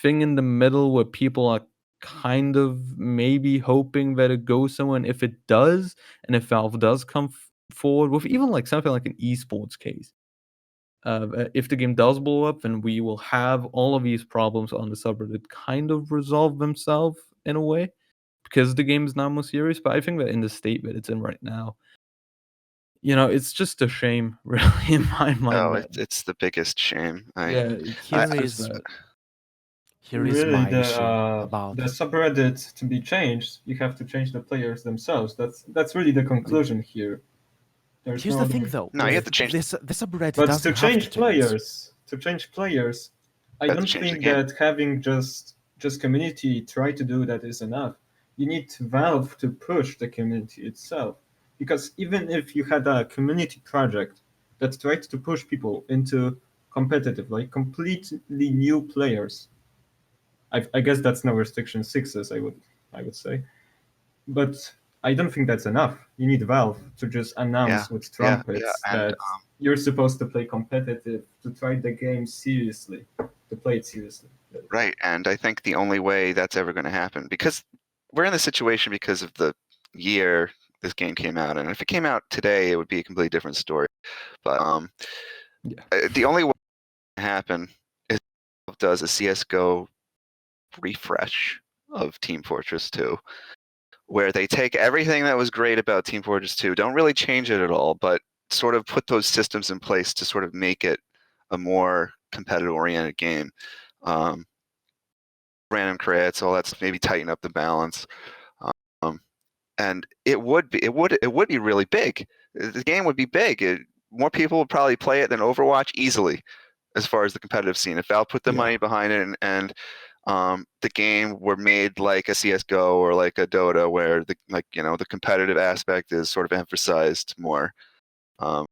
thing in the middle where people are kind of maybe hoping that it goes somewhere. And if it does, and if Valve does come forward with even like something like an esports case, if the game does blow up, then we will have all of these problems on the subreddit kind of resolve themselves in a way because the game is now more serious. But I think that in the state that it's in right now, you know, it's just a shame, really, in my mind. Oh, that, it's the biggest shame. yeah, Here it's is just that. here is Really, my issue about the subreddit to be changed, you have to change the players themselves. That's really the conclusion here. There's Here's no the other thing, way though. No, you to have do to it. change. This subreddit But doesn't to have change to change. players, I You have to don't change the think game. that having just community try to do that is enough. You need Valve to push the community itself. Because even if you had a community project that tried to push people into competitive, like completely new players, I guess that's no restriction sixes, I would say. But I don't think that's enough. You need Valve to just announce with trumpets and that you're supposed to play competitive, to try the game seriously, to play it seriously. right. And I think the only way that's ever going to happen, because we're in this situation because of the year this game came out, and if it came out today, it would be a completely different story. But Yeah. the only way it can happen is if it does a CS:GO refresh of Team Fortress 2, where they take everything that was great about Team Fortress 2, don't really change it at all, but sort of put those systems in place to sort of make it a more competitive-oriented game. Random crits, all that's maybe tighten up the balance, and it would be really big. The game would be big. More people would probably play it than Overwatch easily, as far as the competitive scene. If Valve put the money behind it and the game were made like a CS:GO or like a Dota, where the competitive aspect is sort of emphasized more. I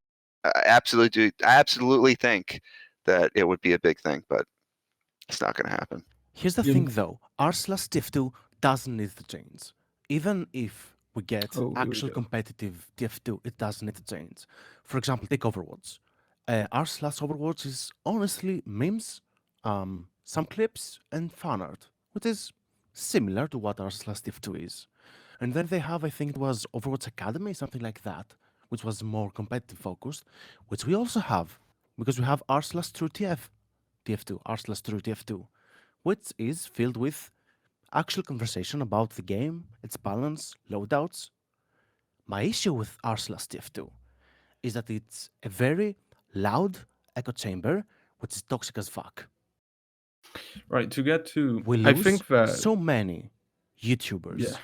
absolutely think that it would be a big thing, but it's not going to happen. Here's the Yeah. thing though, r/TF2 doesn't need to change. Even if we get Oh, here we actual go. competitive TF2, it doesn't need to change. For example, take Overwatch. r/Overwatch is honestly memes, some clips, and fan art, which is similar to what r/TF2 is. And then they have, I think it was Overwatch Academy, something like that, which was more competitive focused, which we also have, because we have r/TrueTF, TF2, r/TrueTF2, which is filled with actual conversation about the game, its balance, loadouts. My issue with r/TF2 is that it's a very loud echo chamber, which is toxic as fuck. Right, to get to We I lose think that so many YouTubers yeah.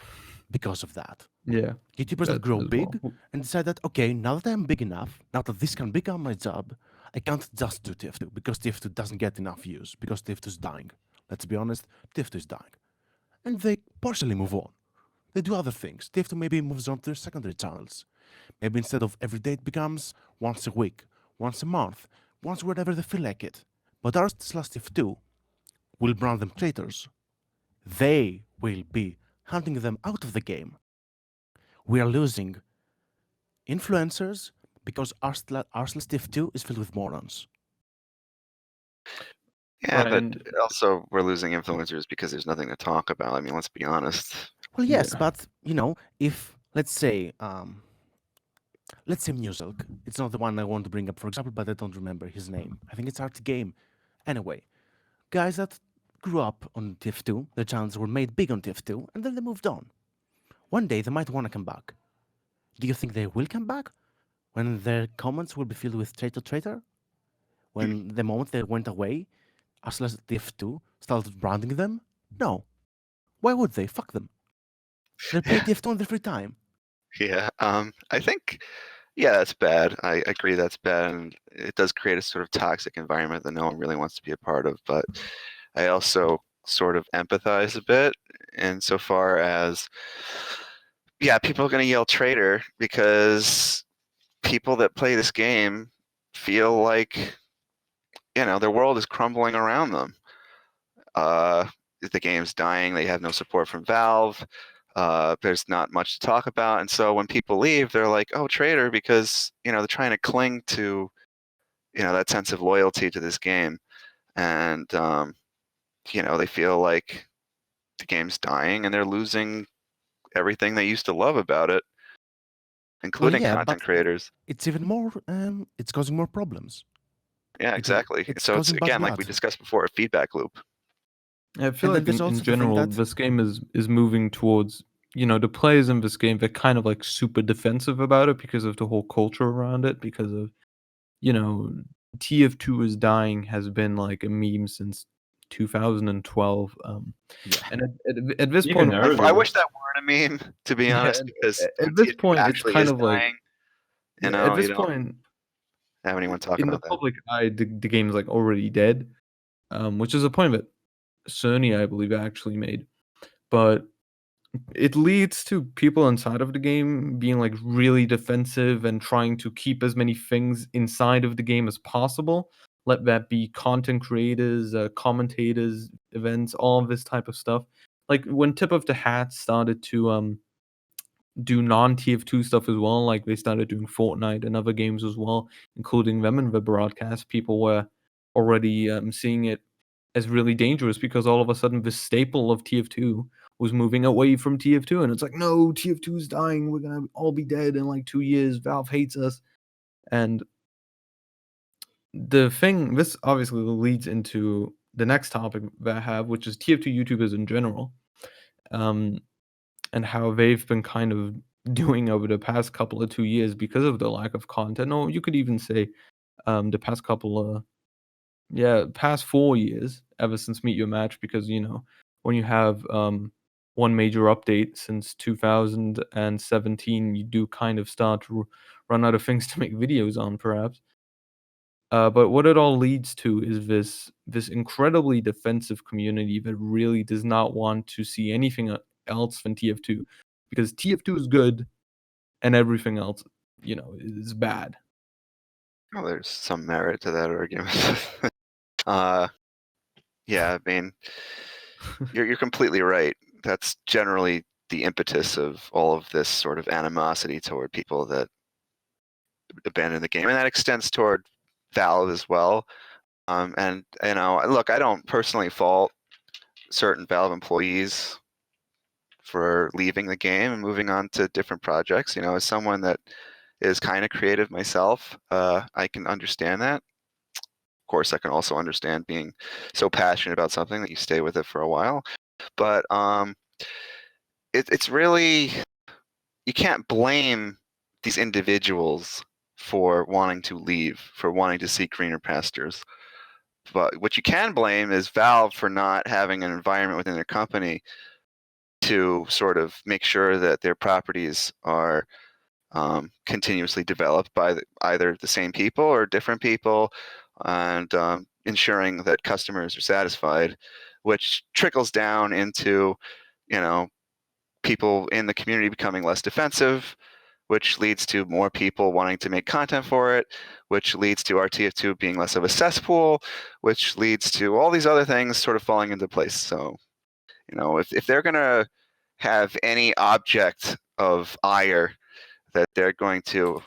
because of that. Yeah. YouTubers that That grow as big well. and decide that, okay, now that I'm big enough, now that this can become my job, I can't just do TF2 because TF2 doesn't get enough views, because TF2 is dying. Let's be honest, TF2 is dying. And they partially move on. They do other things. TF2 maybe moves on to their secondary channels. Maybe instead of every day, it becomes once a week, once a month, once whenever they feel like it. But r/TF2 will brand them traitors. They will be hunting them out of the game. We are losing influencers because r/TF2 is filled with morons. Yeah, Right, but and also we're losing influencers because there's nothing to talk about. I mean, let's be honest. Well, yes, Yeah. but you know, if let's say Muselk, it's not the one I want to bring up, for example, but I don't remember his name. I think it's Art Game. Anyway, guys that grew up on TF2, their channels were made big on TF2, and then they moved on. One day they might want to come back. Do you think they will come back? When their comments will be filled with traitor traitor? When the moment they went away, r/TF2 started branding them? No. Why would they? Fuck them. They play TF2 on their free time. Yeah, I think, yeah, that's bad. I agree that's bad, and it does create a sort of toxic environment that no one really wants to be a part of. But I also sort of empathize a bit insofar as, yeah, people are going to yell traitor because people that play this game feel like, their world is crumbling around them. The game's dying. They have no support from Valve. There's not much to talk about. And so when people leave, they're like, oh, traitor, because, they're trying to cling to, that sense of loyalty to this game. And, they feel like the game's dying and they're losing everything they used to love about it, including yeah, content but creators. it's even more, it's causing more problems. Yeah, exactly. It's So it's, causing bad again, like we blood. discussed before, a feedback loop. I feel And then like there's in also the thing general, that- this game is moving towards, the players in this game, they're kind of like super defensive about it because of the whole culture around it, because of, TF2 is dying has been like a meme since 2012. Yeah. And at this Even point, earlier. I wish that weren't a meme, to be Yeah, honest, and because at when this TF2 point, it's actually kind is of like, dying, at you this don't point, have anyone talking in the about that. public eye, the game is like already dead, which is a point that Sony, I believe, actually made. But it leads to people inside of the game being like really defensive and trying to keep as many things inside of the game as possible. Let that be content creators, commentators, events, all of this type of stuff. Like when Tip of the Hat started to do non-TF2 stuff as well, like they started doing Fortnite and other games as well, including them in the broadcast, people were already seeing it as really dangerous because all of a sudden the staple of TF2 was moving away from TF2, and it's like, no, TF2 is dying, we're gonna all be dead in like 2 years, Valve hates us. And the thing, this obviously leads into the next topic that I have, which is TF2 YouTubers in general, and how they've been kind of doing over the past couple of 2 years because of the lack of content. Or you could even say the past couple of past 4 years ever since Meet Your Match, because when you have one major update since 2017, you do kind of start to run out of things to make videos on, perhaps. But what it all leads to is this incredibly defensive community that really does not want to see anything else than TF2, because TF2 is good and everything else, is bad. Oh, there's some merit to that argument. Yeah, I mean, you're completely right. That's generally the impetus of all of this sort of animosity toward people that abandon the game, and that extends toward Valve as well. And look, I don't personally fault certain Valve employees for leaving the game and moving on to different projects. As someone that is kind of creative myself, I can understand that. Of course, I can also understand being so passionate about something that you stay with it for a while. But it's really, you can't blame these individuals for wanting to leave, for wanting to seek greener pastures. But what you can blame is Valve for not having an environment within their company to sort of make sure that their properties are continuously developed by either the same people or different people, and ensuring that customers are satisfied, which trickles down into, people in the community becoming less defensive, which leads to more people wanting to make content for it, which leads to our TF2 being less of a cesspool, which leads to all these other things sort of falling into place. So, if they're going to have any object of ire that they're going to,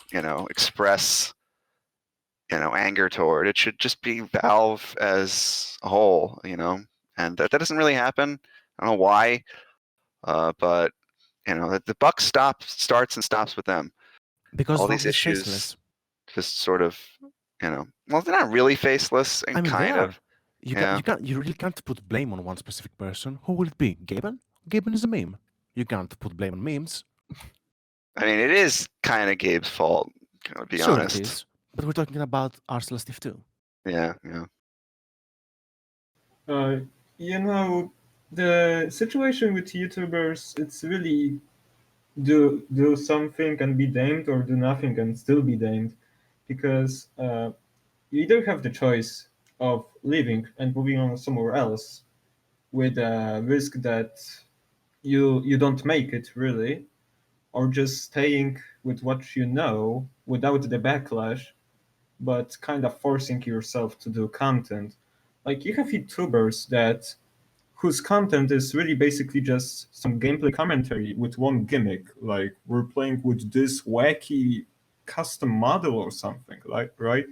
express, anger toward, it should just be Valve as a whole, and that doesn't really happen. I don't know why, but the buck starts and stops with them. Because All Valve these is issues faceless. just sort of, well, they're not really faceless, and I mean, kind they are. of. You really can't put blame on one specific person. Who will it be? Gaben? Gaben is a meme. You can't put blame on memes. I mean, it is kind of Gabe's fault, to be Sure honest. it is. But we're talking about Arsenal's TF2. Yeah. The situation with YouTubers, it's really do something and be damned, or do nothing and still be damned, because you either have the choice of leaving and moving on somewhere else with a risk that you don't make it really, or just staying with what you know without the backlash, but kind of forcing yourself to do content. Like, you have YouTubers whose content is really basically just some gameplay commentary with one gimmick, like we're playing with this wacky custom model or something, like, right?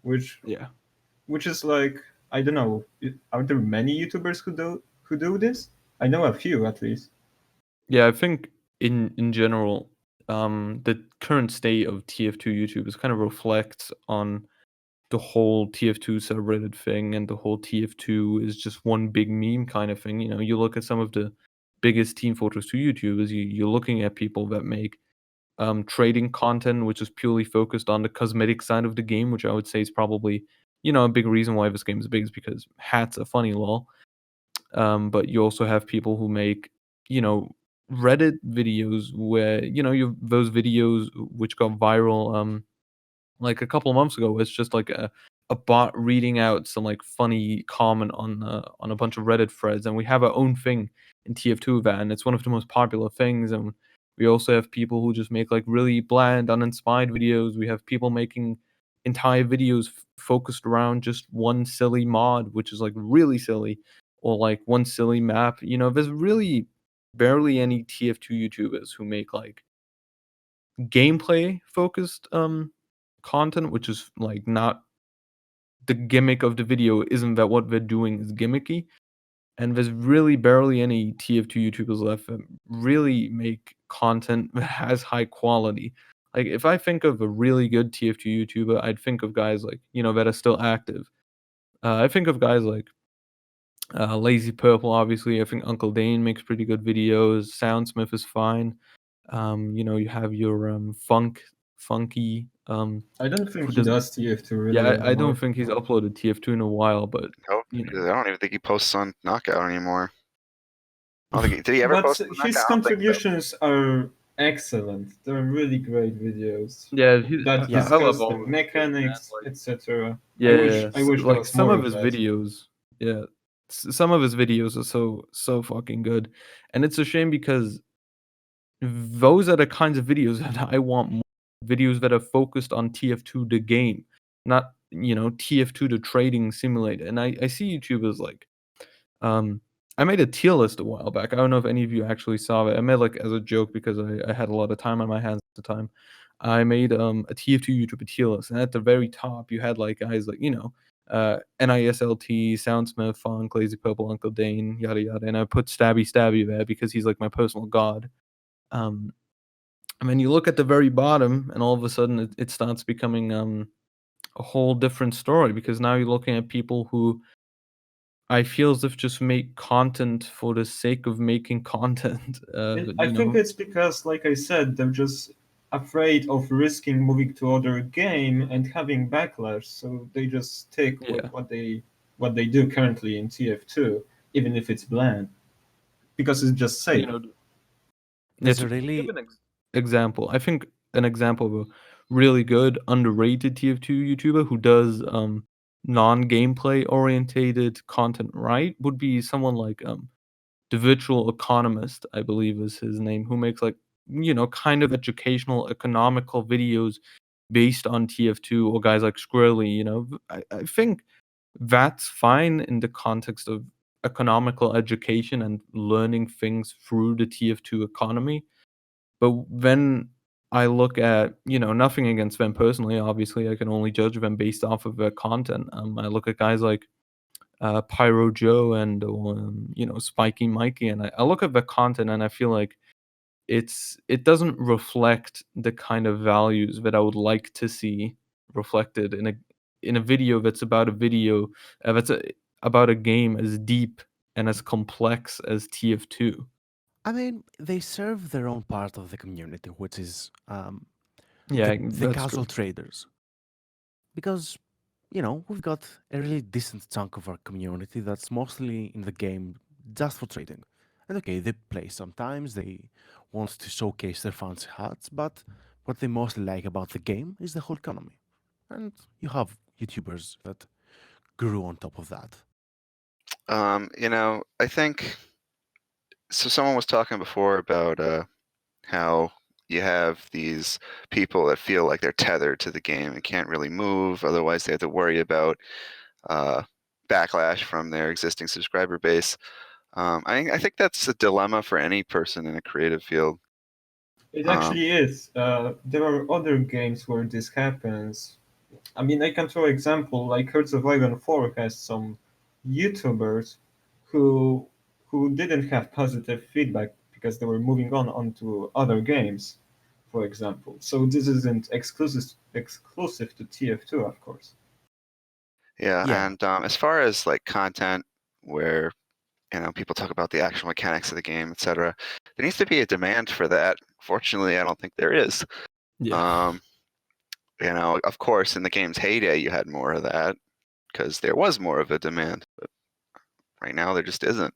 Which Yeah. is like, I don't know, are there many YouTubers who do this? I know a few at least. Yeah, I think in general, the current state of TF2 YouTubers kind of reflects on the whole TF2 subreddit thing, and the whole TF2 is just one big meme kind of thing. You look at some of the biggest Team Fortress 2 YouTubers, you're looking at people that make trading content, which is purely focused on the cosmetic side of the game, which I would say is probably, a big reason why this game is big, is because hats are funny, lol. But you also have people who make, Reddit videos where, you those videos which got viral, like a couple of months ago. It's just like a bot reading out some like funny comment on a bunch of Reddit threads, and we have our own thing in TF2 of that, and it's one of the most popular things. And we also have people who just make like really bland, uninspired videos. We have people making entire videos focused around just one silly mod, which is like really silly, or like one silly map. There's really barely any TF2 YouTubers who make like gameplay focused content, which is like not the gimmick of the video, isn't that what they're doing is gimmicky. And there's really barely any TF2 YouTubers left that really make content that has high quality. Like, if I think of a really good TF2 YouTuber, I'd think of guys like, that are still active. I think of guys like Lazy Purple, obviously. I think Uncle Dane makes pretty good videos. Soundsmith is fine. You have your Funky. I don't think Who he does? does TF2 really Yeah, I anymore. don't think he's uploaded TF2 in a while, but Nope. I don't even think he posts on Knockout anymore. I don't think did he ever But post on his Knockout? I don't think so. contributions are excellent. They're really great videos yeah, that I discuss love the all of his videos, man, mechanics, like, etc. yeah, I wish there like was some more of of his that. videos, yeah, some of his videos are so fucking good, and it's a shame because those are the kinds of videos that I want more videos that are focused on TF2 the game, not TF2 the trading simulator. And I see YouTubers like I made a tier list a while back. I don't know if any of you actually saw it. I made like as a joke because I had a lot of time on my hands at the time. I made a TF2 YouTuber tier list, and at the very top you had like guys like NISLT, Soundsmith, Funk, Lazy Purple, Uncle Dane, yada yada, and I put Stabby there because he's like my personal god. And then you look at the very bottom, and all of a sudden it starts becoming a whole different story, because now you're looking at people who I feel as if just make content for the sake of making content. I think it's because, like I said, they're just afraid of risking moving to other game and having backlash, so they just stick with what they do currently in TF2, even if it's bland, because it's just safe. There's To a really give an example, I think an example of a really good underrated TF2 YouTuber who does non-gameplay orientated content right would be someone like the Virtual Economist, I believe is his name, who makes like kind of educational economical videos based on TF2, or guys like Squirrely. I think that's fine in the context of economical education and learning things through the TF2 economy. But when I look at, nothing against them personally, obviously I can only judge them based off of their content. I look at guys like Pyro Joe and Spiky Mikey, and I look at the content and I feel like it doesn't reflect the kind of values that I would like to see reflected in a video that's about about a game as deep and as complex as TF2. I mean, they serve their own part of the community, which is Yeah, the that's casual true. traders. Because, we've got a really decent chunk of our community that's mostly in the game just for trading. And okay, they play sometimes, they want to showcase their fancy hats, but what they mostly like about the game is the whole economy. And you have YouTubers that grew on top of that. I think so. Someone was talking before about how you have these people that feel like they're tethered to the game and can't really move, otherwise they have to worry about backlash from their existing subscriber base. I think that's a dilemma for any person in a creative field. It actually is. There are other games where this happens. I mean, I can throw an example, like Hearts of Iron 4 has some YouTubers who didn't have positive feedback because they were moving on onto other games, for example. So this isn't exclusive to TF2, of course. Yeah. Yeah. And as far as like content where people talk about the actual mechanics of the game, etc., there needs to be a demand for that. Fortunately, I don't think there is. Yeah. Of course, in the game's heyday, you had more of that because there was more of a demand. But right now, there just isn't.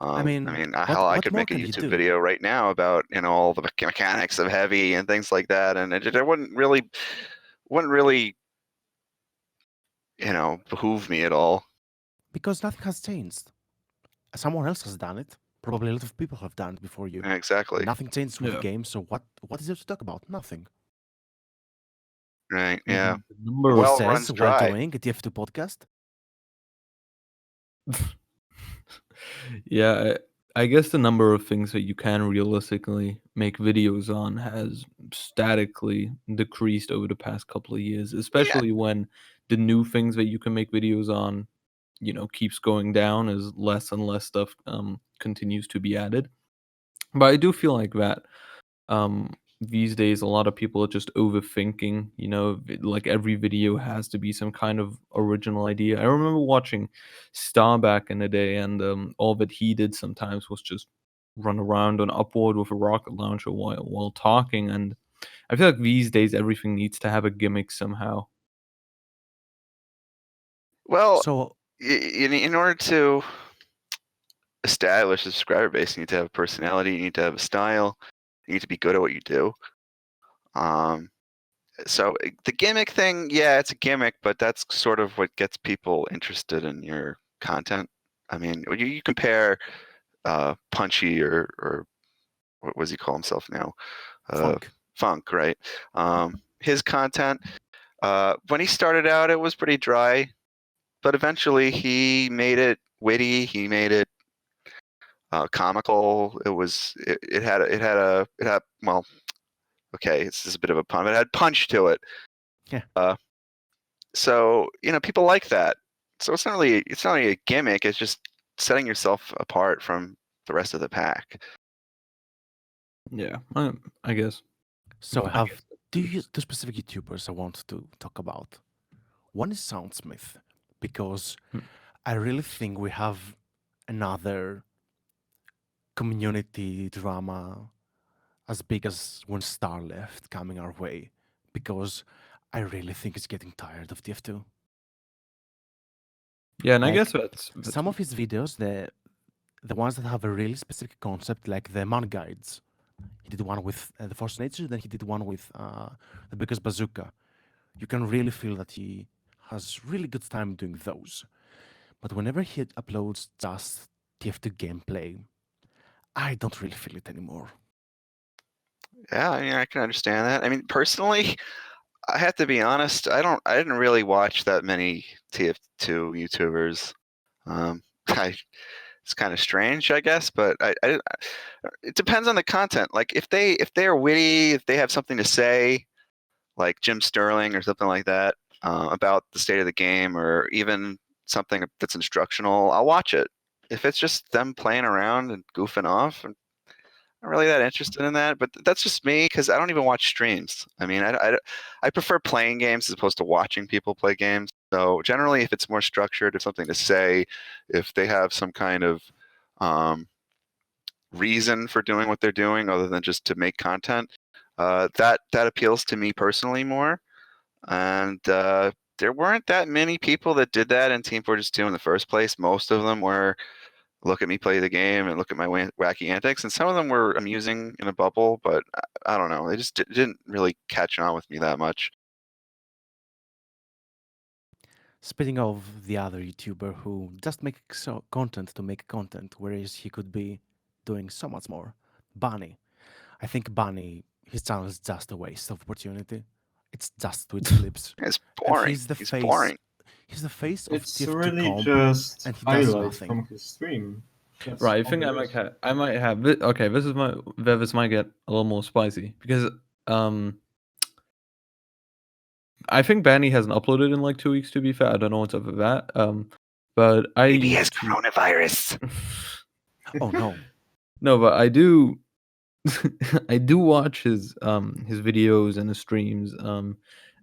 I mean, hell, I what could more make a can you YouTube do? video right now about all the mechanics of heavy and things like that, and it wouldn't really, behoove me at all. Because nothing has changed. Someone else has done it. Probably a lot of people have done it before you. Exactly. Nothing changed with Yeah. the game, so what is there to talk about? Nothing. Right? Yeah. The number Well, of runs Says while dry. doing a TF2 podcast. Yeah, I guess the number of things that you can realistically make videos on has statically decreased over the past couple of years, especially when the new things that you can make videos on, keeps going down as less and less stuff continues to be added. But I do feel like that these days a lot of people are just overthinking, like every video has to be some kind of original idea. I remember watching Star back in the day, and all that he did sometimes was just run around on Upward with a rocket launcher while talking, and I feel like these days everything needs to have a gimmick somehow. Well, So in order to establish a subscriber base, you need to have a personality, you need to have a style, you need to be good at what you do. So the gimmick thing, yeah, it's a gimmick, but that's sort of what gets people interested in your content. I mean, you compare Punchy or what does he call himself now? Funk. Funk, right? His content, when he started out, it was pretty dry, but eventually he made it witty. He made it comical. It had well, okay, this is a bit of a pun, but it had punch to it. Yeah. So people like that. So it's not really a gimmick. It's just setting yourself apart from the rest of the pack. Yeah, I guess. So I I have guess two specific YouTubers I want to talk about. One is Soundsmith, because Hmm. I really think we have another community drama as big as when Star left coming our way, because I really think it's getting tired of TF2. Yeah, and I Like, guess that's some of his videos, the ones that have a really specific concept, like the man guides. He did one with the Force Nature, then he did one with the biggest bazooka. You can really feel that he has really good time doing those. But whenever he uploads just TF2 gameplay, I don't really feel it anymore. Yeah, I mean, I can understand that. I mean, personally, I have to be honest. I didn't really watch that many TF2 YouTubers. It's kind of strange, I guess, but it depends on the content. Like if they are witty, if they have something to say, like Jim Sterling or something like that, about the state of the game, or even something that's instructional, I'll watch it. If it's just them playing around and goofing off, I'm not really that interested in that. But that's just me, because I don't even watch streams. I mean, I prefer playing games as opposed to watching people play games. So generally, if it's more structured, if something to say, if they have some kind of reason for doing what they're doing other than just to make content, that appeals to me personally more. And there weren't that many people that did that in Team Fortress 2 in the first place. Most of them were look at me play the game and look at my wacky antics, and some of them were amusing in a bubble, but I don't know. They just didn't really catch on with me that much. Speaking of the other YouTuber who just makes content to make content, whereas he could be doing so much more, Bunny. I think Bunny, his channel is just a waste of opportunity. It's just Twitch clips. It's And boring. he's the He's face. boring. He's the face of It's TF2 really comp, just and he does highlights nothing. from his stream. That's right. I all think there is. I might have okay, this is where this might get a little more spicy, because I think Banny hasn't uploaded in like 2 weeks, to be fair. I don't know what's up with that. But I Maybe he has used to coronavirus. Oh no. No, but I do I do watch his videos and his streams,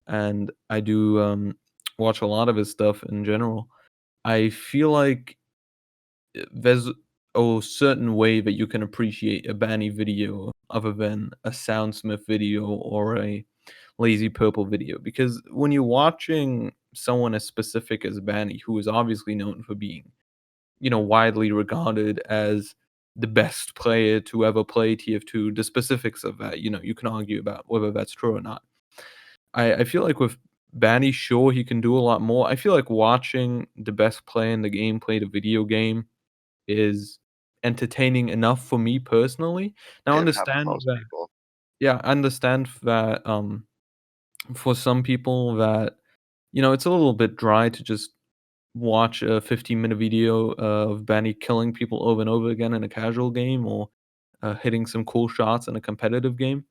and I do watch a lot of his stuff in general. I feel like there's a certain way that you can appreciate a Banny video other than a Soundsmith video or a Lazy Purple video, because when you're watching someone as specific as Banny, who is obviously known for being, widely regarded as the best player to ever play TF2, the specifics of that, you can argue about whether that's true or not. I feel like with Banny, sure, he can do a lot more. I feel like watching the best player in the game play the video game is entertaining enough for me personally. Now, Yeah, but not for understand most that, people. yeah, I understand that for some people that, it's a little bit dry to just watch a 15-minute video of Benny killing people over and over again in a casual game, or hitting some cool shots in a competitive game.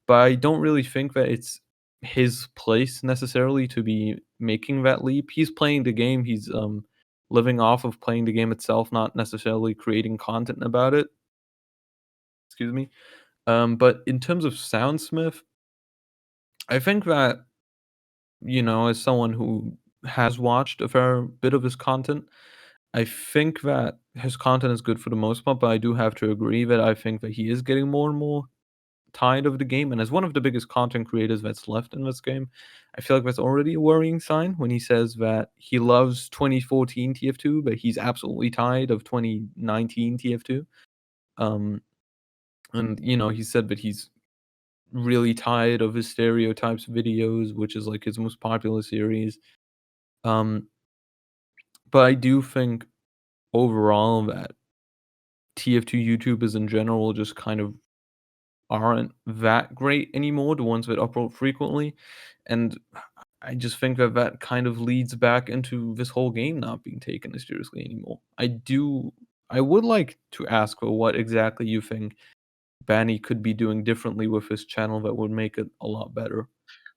But I don't really think that it's his place necessarily to be making that leap. He's playing the game. He's living off of playing the game itself, not necessarily creating content about it. Excuse me. But in terms of Soundsmith, I think that, as someone who has watched a fair bit of his content, I think that his content is good for the most part, but I do have to agree that I think that he is getting more and more tired of the game. And as one of the biggest content creators that's left in this game, I feel like that's already a worrying sign when he says that he loves 2014 TF2, but he's absolutely tired of 2019 TF2. And he said that he's really tired of his stereotypes videos, which is like his most popular series. But I do think overall that TF2 YouTubers in general just kind of aren't that great anymore, the ones that upload frequently. And I just think that that kind of leads back into this whole game not being taken as seriously anymore. I would like to ask for what exactly you think Banny could be doing differently with his channel that would make it a lot better.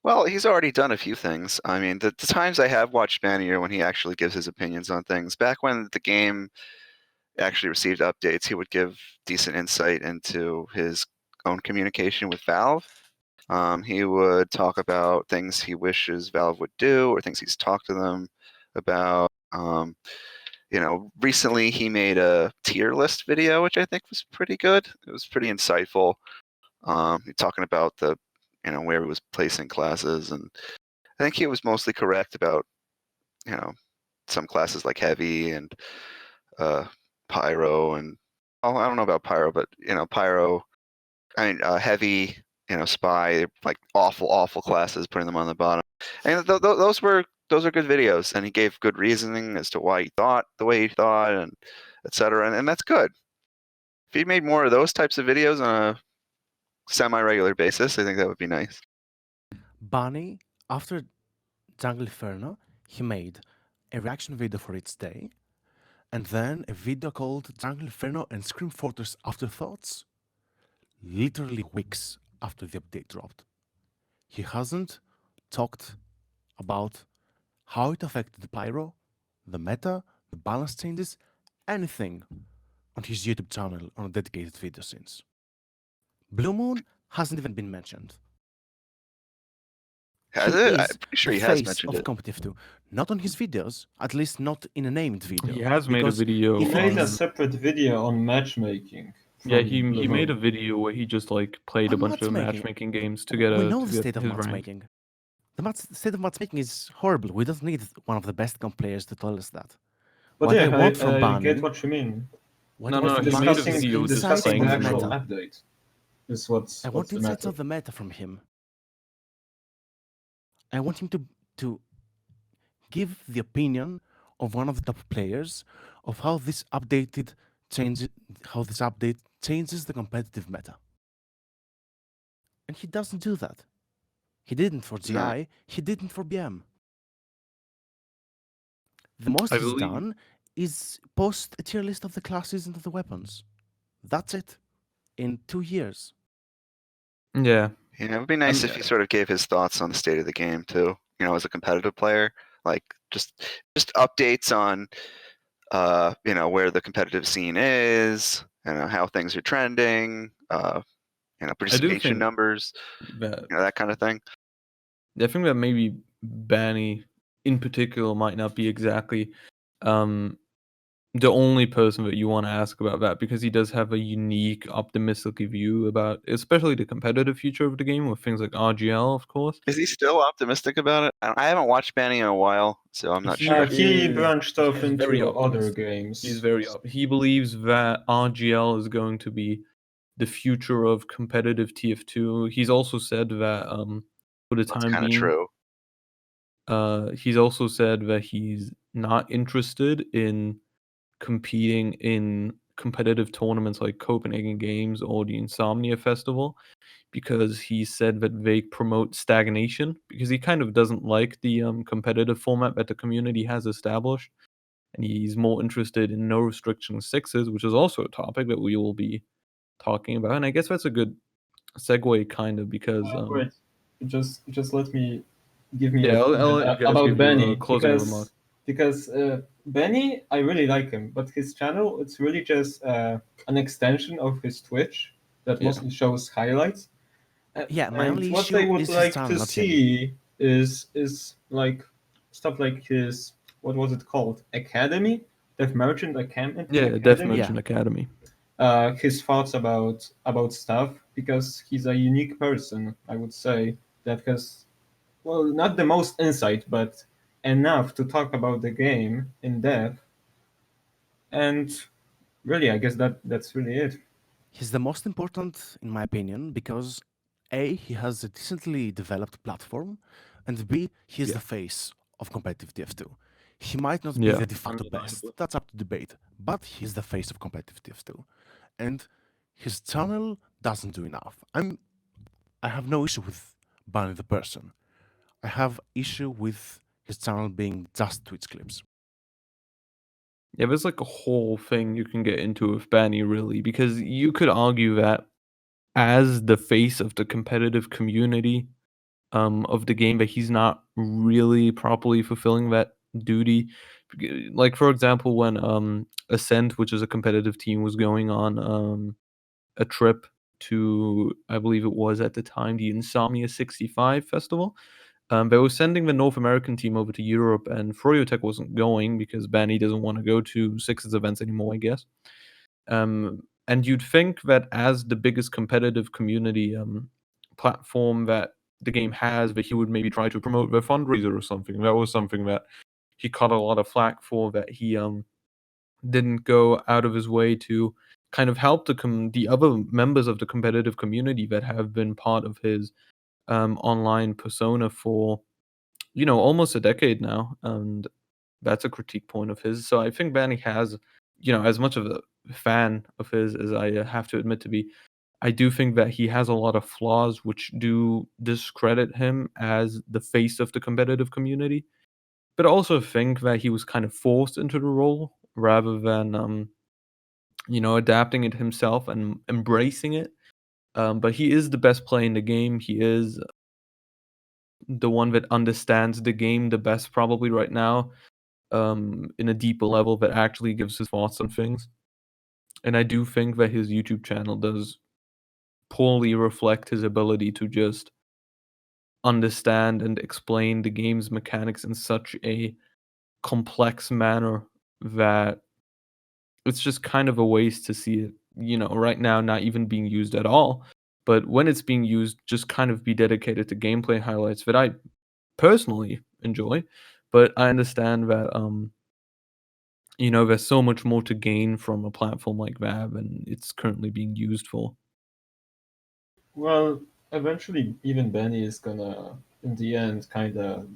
Well, he's already done a few things. I mean, the times I have watched Banny are when he actually gives his opinions on things. Back when the game actually received updates, he would give decent insight into his own communication with Valve. He would talk about things he wishes Valve would do or things he's talked to them about. Recently he made a tier list video, which I think was pretty good. It was pretty insightful. Talking about where he was placing classes, and I think he was mostly correct about some classes like Heavy and Pyro, and I don't know about Pyro, but Pyro, Heavy, Spy, like awful classes, putting them on the bottom. And those are good videos, and he gave good reasoning as to why he thought the way he thought, and etc. And that's good. If he made more of those types of videos on a semi-regular basis, I think that would be nice. Bunny, after Jungle Inferno, he made a reaction video for each day, and then a video called Jungle Inferno and Scream Fortress Afterthoughts, literally weeks after the update dropped. He hasn't talked about how it affected the Pyro, the meta, the balance changes, anything on his YouTube channel on a dedicated video since. Blue Moon hasn't even been mentioned. Has He it? is I'm pretty sure the he has face mentioned of it. Competitive 2. Not on his videos, at least not in a named video. He has made a because video. He if made a it's- separate video on matchmaking. Yeah, from he Blue made a Moon. video where he just like played a On bunch of matchmaking. matchmaking games to get we a know to the get state of his rank. matchmaking. The state of matchmaking is horrible. We don't need one of the best comp players to tell us that. But What yeah, I want from I Bunny, get what you mean. what No, I want no, from he Bunny made a is video just insights discussing on the playing the actual meta. update. Is what's I want the insights matter. of the meta from him. I want him to give the opinion of one of the top players of how this update changes the competitive meta. And he doesn't do that. He didn't for GI, No. he didn't for BM. The most I he's believe- done is post a tier list of the classes and the weapons. That's it. In 2 years. Yeah. It would be nice if he sort of gave his thoughts on the state of the game too. As a competitive player, like just updates on, where the competitive scene is, and how things are trending, participation think numbers, that that kind of thing. I think that maybe Banny in particular might not be exactly the only person that you want to ask about that, because he does have a unique, optimistic view about especially the competitive future of the game with things like RGL, of course. Is he still optimistic about it? I haven't watched Banny in a while, so I'm not He- sure. He is- branched off he's very into other optimistic. games. He's very up. He believes that RGL is going to be the future of competitive TF2. He's also said that for the That's time kind of being, true. he's also said that he's not interested in competing in competitive tournaments like Copenhagen Games or the Insomnia Festival, because he said that they promote stagnation, because he kind of doesn't like the competitive format that the community has established, and he's more interested in no restriction sixes, which is also a topic that we will be talking about. And I guess that's a good segue, kind of, because Wait, just let me give me yeah, a I'll let you guys about give your, Benny closing remark. because Benny, I really like him, but his channel, it's really just an extension of his Twitch that Yeah. mostly shows highlights. Yeah, my And only what issue I would is his like channel, to not him. see is like stuff like his, what was it called, Academy, Death Merchant Academy. Yeah, Death Academy? Merchant Academy. His thoughts about stuff, because he's a unique person, I would say, that has, well, not the most insight, but enough to talk about the game in depth. And really, I guess that's really it. He's the most important, in my opinion, because A, he has a decently developed platform, and B, he is Yeah. the face of competitive TF2. He might not be Yeah. the de facto best, that's up to debate, but he's the face of competitive TF2. And his channel doesn't do enough. I have no issue with banning the person. I have issue with his channel being just Twitch clips. Yeah, there's like a whole thing you can get into with Benny, really, because you could argue that as the face of the competitive community of the game, that he's not really properly fulfilling that duty. Like, for example, when Ascent, which is a competitive team, was going on a trip to, I believe it was at the time, the Insomnia 65 festival. They were sending the North American team over to Europe, and Froyotech wasn't going because Benny doesn't want to go to Six's events anymore, I guess. And you'd think that as the biggest competitive community platform that the game has, that he would maybe try to promote their fundraiser or something. That was something that he caught a lot of flack for, that he didn't go out of his way to kind of help the other members of the competitive community that have been part of his online persona for almost a decade now, and that's a critique point of his. So I think Banny has, as much of a fan of his as I have to admit to be, I do think that he has a lot of flaws which do discredit him as the face of the competitive community. But I also think that he was kind of forced into the role rather than adapting it himself and embracing it. But he is the best player in the game. He is the one that understands the game the best probably right now, in a deeper level, that actually gives his thoughts on things. And I do think that his YouTube channel does poorly reflect his ability to just understand and explain the game's mechanics in such a complex manner that it's just kind of a waste to see it, right now not even being used at all. But when it's being used, just kind of be dedicated to gameplay highlights that I personally enjoy. But I understand that there's so much more to gain from a platform like that than it's currently being used for. Well, eventually, even Benny is gonna, in the end, kind of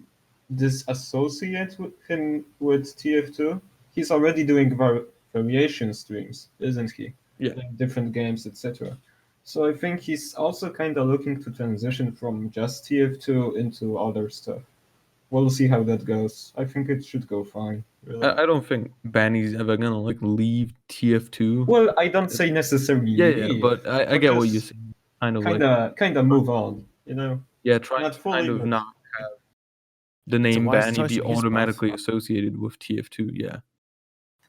disassociate him with TF2. He's already doing variation streams, isn't he? Yeah. Playing different games, etc. So I think he's also kind of looking to transition from just TF2 into other stuff. We'll see how that goes. I think it should go fine. Really. I don't think Banny's ever gonna like leave TF2. Well, I don't say necessarily Yeah, leave, but I get what you're just saying. kind of move on, you know? Yeah, trying Not to fully, kind of but not have the It's a name wise Banny choice be on his part. automatically associated with TF2. Yeah.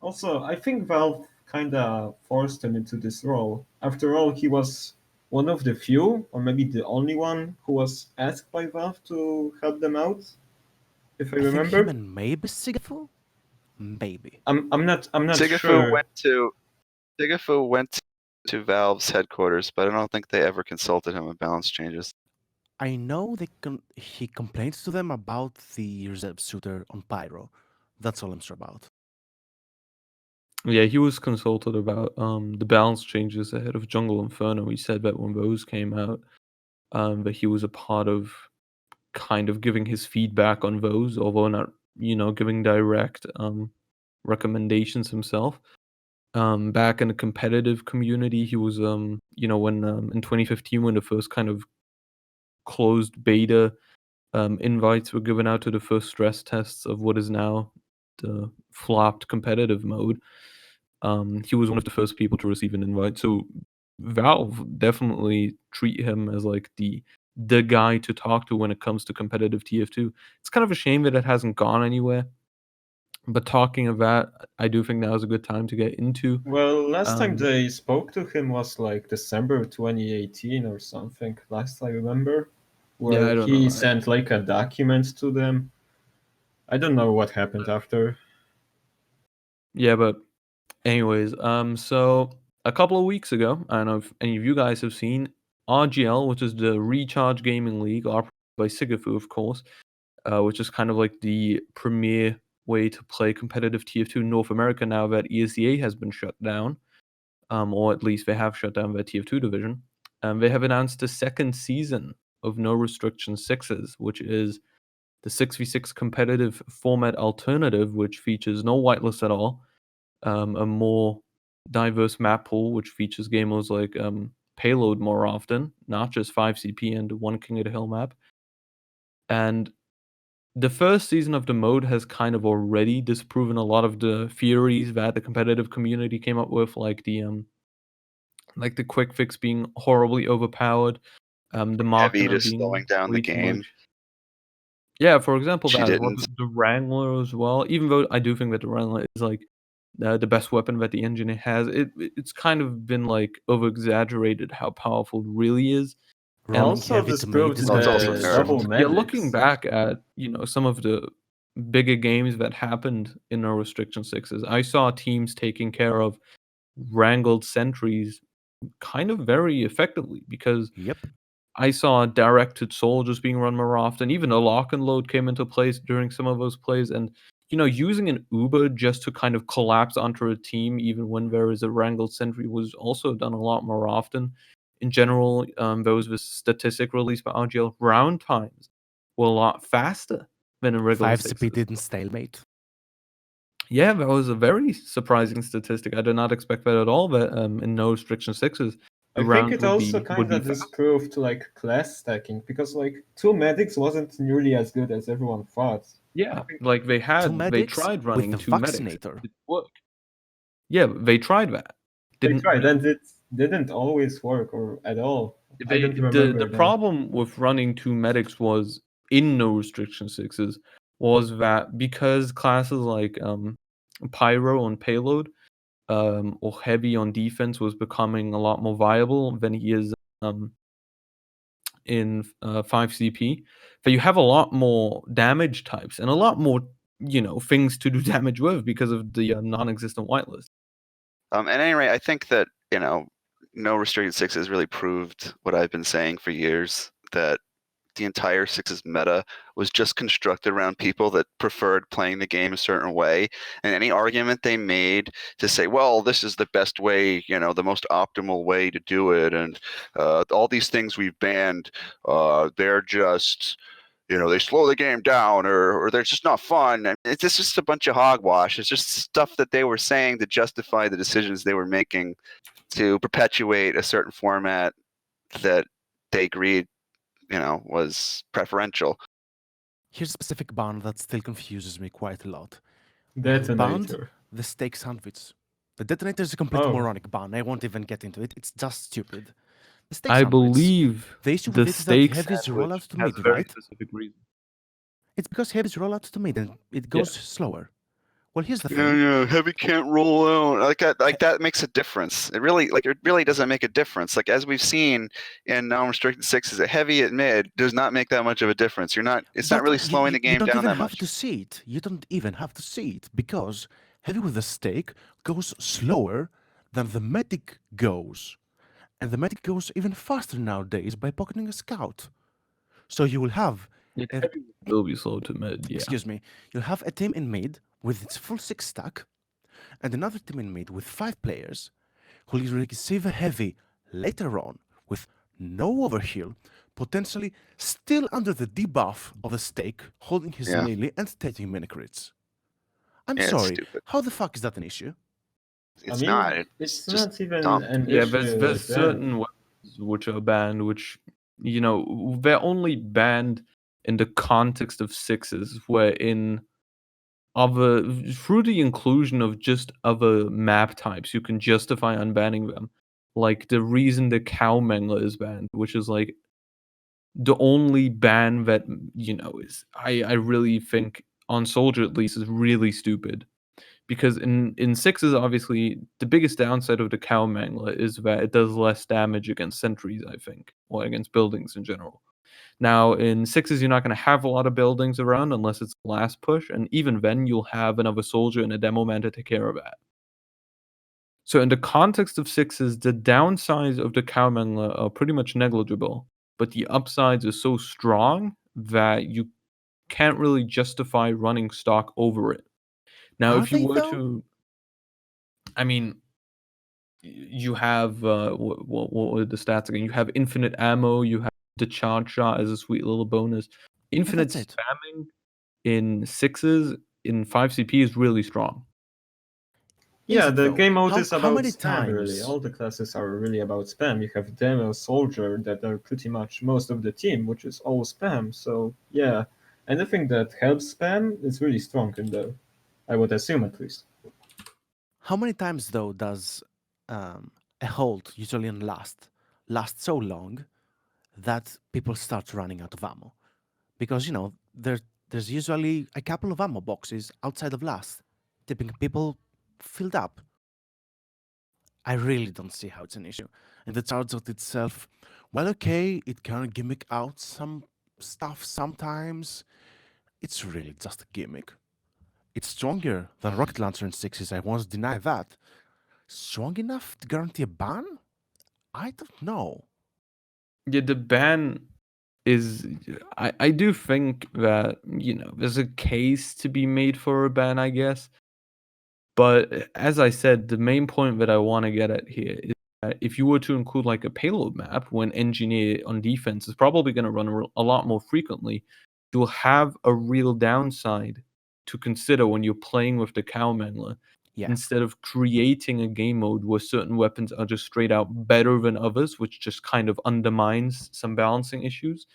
also I think Valve kind of forced him into this role. After all, he was one of the few, or maybe the only one, who was asked by Valve to help them out, if I I think him remember. and maybe Sigafu? Maybe. I'm not Sigafu sure. went to Valve's headquarters, but I don't think they ever consulted him on balance changes. I know he complains to them about the reserve shooter on Pyro. That's all I'm sure about. Yeah, he was consulted about the balance changes ahead of Jungle Inferno. He said that when those came out, that he was a part of kind of giving his feedback on those, although not, giving direct recommendations himself. Back in the competitive community, he was when in 2015, when the first kind of closed beta invites were given out to the first stress tests of what is now the flopped competitive mode. He was one of the first people to receive an invite. So Valve definitely treat him as like the guy to talk to when it comes to competitive TF2. It's kind of a shame that it hasn't gone anywhere. But talking of that, I do think now is a good time to get into. Well, last time Um, they spoke to him was like December 2018 or something, last I remember, Yeah, where I don't he know. sent like a document to them. I don't know what happened after. Yeah, but anyways, so a couple of weeks ago, I don't know if any of you guys have seen RGL, which is the Recharge Gaming League, operated by Sigafu, of course, which is kind of like the premier way to play competitive TF2 in North America now that ESEA has been shut down, or at least they have shut down their TF2 division. They have announced the second season of No Restriction Sixes, which is the 6v6 competitive format alternative, which features no whitelist at all, a more diverse map pool, which features gamers like Payload more often, not just 5CP and one King of the Hill map. And the first season of the mode has kind of already disproven a lot of the theories that the competitive community came up with, like the quick fix being horribly overpowered, the Heavy Marketer just being slowing down the way too game. much. Yeah, for example, She that didn't. the Wrangler as well. Even though I do think that the Wrangler is like the best weapon that the engine has, it's kind of been like over exaggerated how powerful it really is. Running Also, heavy this to mid proved is Well, it's not also the nerfed. double Yeah, medics. looking back at some of the bigger games that happened in our restriction sixes, I saw teams taking care of wrangled sentries kind of very effectively because Yep. I saw directed soldiers being run more often. Even a lock and load came into place during some of those plays, and using an Uber just to kind of collapse onto a team, even when there is a wrangled sentry, was also done a lot more often. In general, there was this statistic released by RGL. Round times were a lot faster than in regular 5CP sixes. didn't stalemate. Yeah, that was a very surprising statistic. I did not expect that at all. That in no restriction sixes, I the think round it would also be kind of fast. disproved like class stacking because like 2 medics wasn't nearly as good as everyone thought. Yeah, I think- like they medics tried with running the 2 medics. vaccinator. It didn't work. Yeah, they tried that. They Didn't tried, really- and it didn't always work or at all. I They, don't the remember. the problem with running 2 medics was in no restriction sixes was that because classes like Pyro on payload or heavy on defense was becoming a lot more viable than he is in 5CP, that you have a lot more damage types and a lot more things to do damage with because of the non-existent whitelist. At any rate, I think that no restricted sixes really proved what I've been saying for years, that the entire sixes meta was just constructed around people that preferred playing the game a certain way, and any argument they made to say, well, this is the best way, the most optimal way to do it, and all these things we've banned, they're just they slow the game down, or they're just not fun. And it's just a bunch of hogwash. It's just stuff that they were saying to justify the decisions they were making to perpetuate a certain format that they agreed was preferential. Here's a specific ban that still confuses me quite a lot. Detonator. The stake sandwich. The detonator is a complete Oh. moronic ban. I won't even get into it. It's just stupid. The stake I sandwich. believe The issue the with it is that stake heavies roll out sandwich to has mid, a very right? specific reason. It's because heavies roll out to mid and it goes slower. Well, here's the thing. Yeah, heavy can't roll out that makes a difference. It really doesn't make a difference. Like, as we've seen in non-restricted sixes, a heavy at mid does not make that much of a difference. It's not really slowing the game down that You don't even have much. to see it. You don't even have to see it because heavy with the stake goes slower than the medic goes. And the medic goes even faster nowadays by pocketing a scout. So you will have It will be slow to mid, yeah. excuse me, you'll have a team in mid with its full 6 stack and another team in mid with 5 players who will receive a heavy later on with no overheal, potentially still under the debuff of the stake, holding his Yeah. melee and taking mini crits. I'm Yeah, it's sorry, stupid. how the fuck is that an issue? It's not. It's just not even dumb. an Yeah, issue. there's like that. certain weapons which are banned, which they're only banned in the context of sixes, where through the inclusion of just other map types, you can justify unbanning them. Like the reason the cow mangler is banned, which is like the only ban that is I really think on soldier at least is really stupid. Because in sixes, obviously, the biggest downside of the cow mangler is that it does less damage against sentries, I think, or against buildings in general. Now, in sixes, you're not going to have a lot of buildings around unless it's the last push, and even then, you'll have another soldier and a demo man to take care of that. So, in the context of sixes, the downsides of the cow mangler are pretty much negligible, but the upsides are so strong that you can't really justify running stock over it. Now, Are if you they, were though? to, I mean, you have what were the stats again? You have infinite ammo. You have the charge shot as a sweet little bonus. Infinite that's it. spamming in sixes in 5CP is really strong. Yeah, it, the though? game mode is How about many spam, really. times? All the classes are really about spam. You have Demo, Soldier, that are pretty much most of the team, which is all spam. So, yeah, anything that helps spam is really strong in there. I would assume, at least. How many times, though, does a hold usually last so long that people start running out of ammo? Because, you know, there's usually a couple of ammo boxes outside of last, keeping people filled up. I really don't see how it's an issue. And the Charizard itself, well, okay, it can gimmick out some stuff sometimes. It's really just a gimmick. It's stronger than Rocket Launcher in 6s, I won't deny that. Strong enough to guarantee a ban? I don't know. Yeah, the ban is. I do think that, there's a case to be made for a ban, I guess. But as I said, the main point that I want to get at here is that if you were to include like a payload map when engineer on defense is probably going to run a lot more frequently, you'll have a real downside to consider when you're playing with the Cowmangler. Yeah. Instead of creating a game mode where certain weapons are just straight out better than others, which just kind of undermines some balancing issues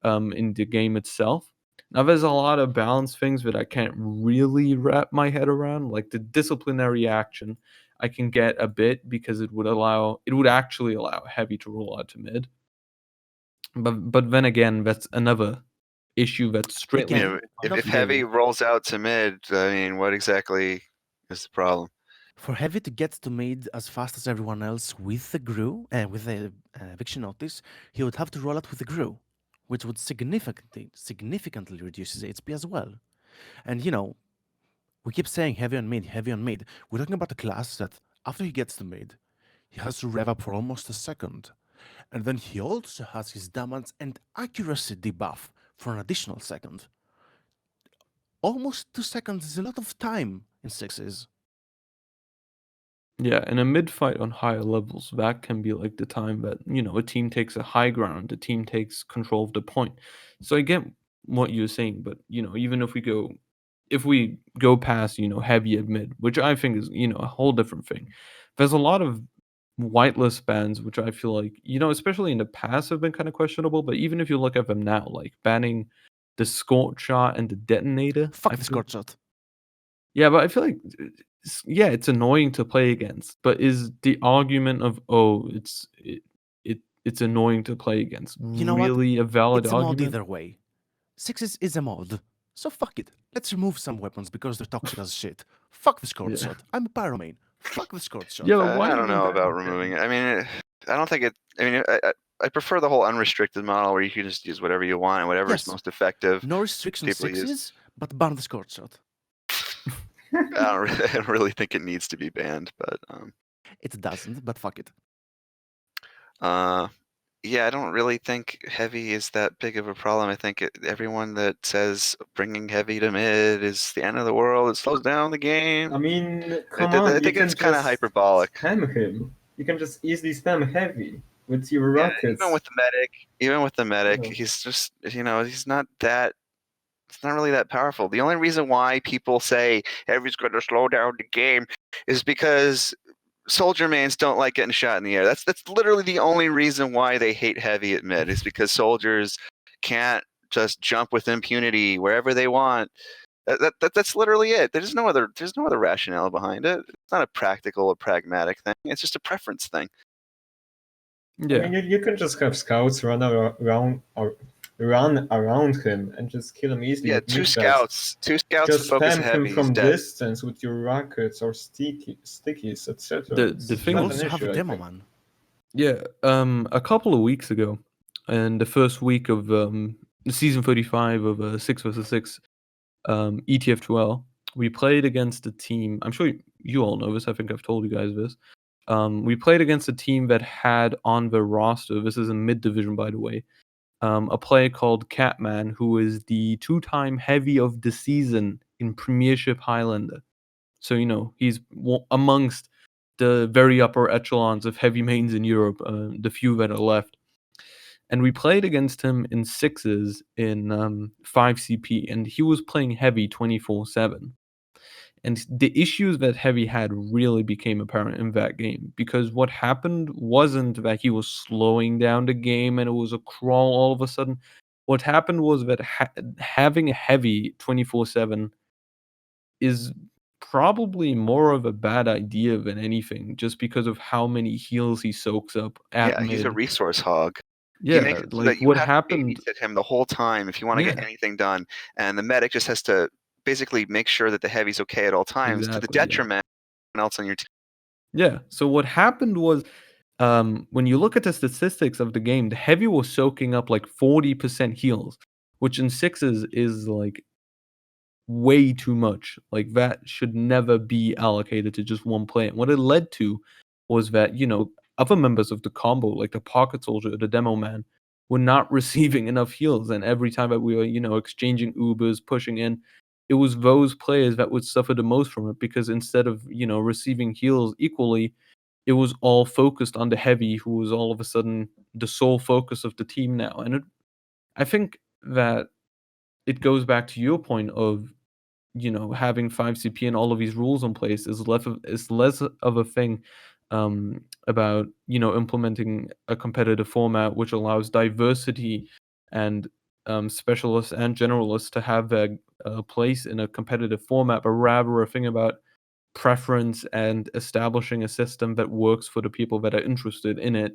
in the game itself. Now, there's a lot of balance things that I can't really wrap my head around, like the disciplinary action. I can get a bit because it would actually allow heavy to roll out to mid. But then again, that's another issue that's strictly. Again, If heavy rolls out to mid, I mean, what exactly is the problem? for Heavy to get to mid as fast as everyone else with the GRU, with the eviction notice, he would have to roll out with the GRU, which would significantly reduce his HP as well. And, you know, we keep saying heavy on mid, heavy on mid. We're talking about a class that, after he gets to mid, he has to rev up for almost a second. And then he also has his damage and accuracy debuff for an additional second. Almost 2 seconds is a lot of time in 6s. Yeah, in a mid fight on higher levels, that can be like the time that, a team takes a high ground, a team takes control of the point. So I get what you're saying, but even if we go past, heavy at mid, which I think is, a whole different thing. There's a lot of whitelist bans, which I feel like, especially in the past have been kind of questionable, but even if you look at them now, like banning the Scorch Shot and the Detonator. Fuck the Scorch Shot. Yeah, but I feel like, it's annoying to play against. But is the argument of it's annoying to play against You know what? really a valid It's a mod argument? either way. 6s is a mod. So fuck it. Let's remove some weapons because they're toxic as shit. Fuck the Scorch Yeah. Shot. I'm a Pyromain. Fuck the Scorch Shot. Yeah, but why I don't even know ban about it? removing it. I mean, I don't think it. I mean, I prefer the whole unrestricted model where you can just use whatever you want and whatever Yes. is most effective. No restrictions People use- 6s, but ban the Scorch Shot. I don't really think it needs to be banned, but It doesn't, but fuck it. yeah, I don't really think heavy is that big of a problem. I think everyone that says bringing heavy to mid is the end of the world, it slows down the game. I mean, come I on, think you it's can kind of just hyperbolic. spam him. You can just easily spam heavy with your Yeah, rockets. even with the medic, Yeah. he's just he's not that. It's not really that powerful. The only reason why people say heavy's going to slow down the game is because soldier mains don't like getting shot in the air. That's literally the only reason why they hate heavy at mid, is because soldiers can't just jump with impunity wherever they want. That's literally it. There's no other rationale behind it. It's not a practical or pragmatic thing. It's just a preference thing. Yeah. I mean, you can just have scouts run around him and just kill him easily. Yeah, with two mid-bats. scouts Just focus spam heavy. him from He's dead. distance with your rockets or stickies, etc. The thing You is- also have a demo man. Yeah, a couple of weeks ago, and the first week of season 35 of 6 vs 6 ETF2L, we played against a team. I'm sure you all know this. I think I've told you guys this. We played against a team that had on their roster, this is a mid division, by the way, a player called Catman, who is the 2-time heavy of the season in Premiership Highlander. So, he's amongst the very upper echelons of heavy mains in Europe, the few that are left. And we played against him in 6s in 5 CP, and he was playing heavy 24/7. And the issues that Heavy had really became apparent in that game, because what happened wasn't that he was slowing down the game and it was a crawl all of a sudden. What happened was that having a Heavy 24/7 is probably more of a bad idea than anything, just because of how many heals he soaks up at Yeah, he's a mid. resource hog. He Yeah, makes it so like that you what have to happened. babysit him the whole time if you want to get Yeah, anything done, and the medic just has to basically make sure that the heavy's okay at all times, to the exactly. Yeah. detriment of everyone else on your team. Yeah. So what happened was, when you look at the statistics of the game, the Heavy was soaking up like 40% heals, which in sixes is like way too much. Like that should never be allocated to just one player. And what it led to was that, other members of the combo, like the Pocket Soldier or the Demo Man, were not receiving enough heals. And every time that we were, exchanging Ubers, pushing in, it was those players that would suffer the most from it, because instead of, receiving heals equally, it was all focused on the Heavy, who was all of a sudden the sole focus of the team now. And I think that it goes back to your point of, having 5 CP and all of these rules in place is less of a thing, about, implementing a competitive format which allows diversity and, specialists and generalists to have their place in a competitive format, but rather a thing about preference and establishing a system that works for the people that are interested in it,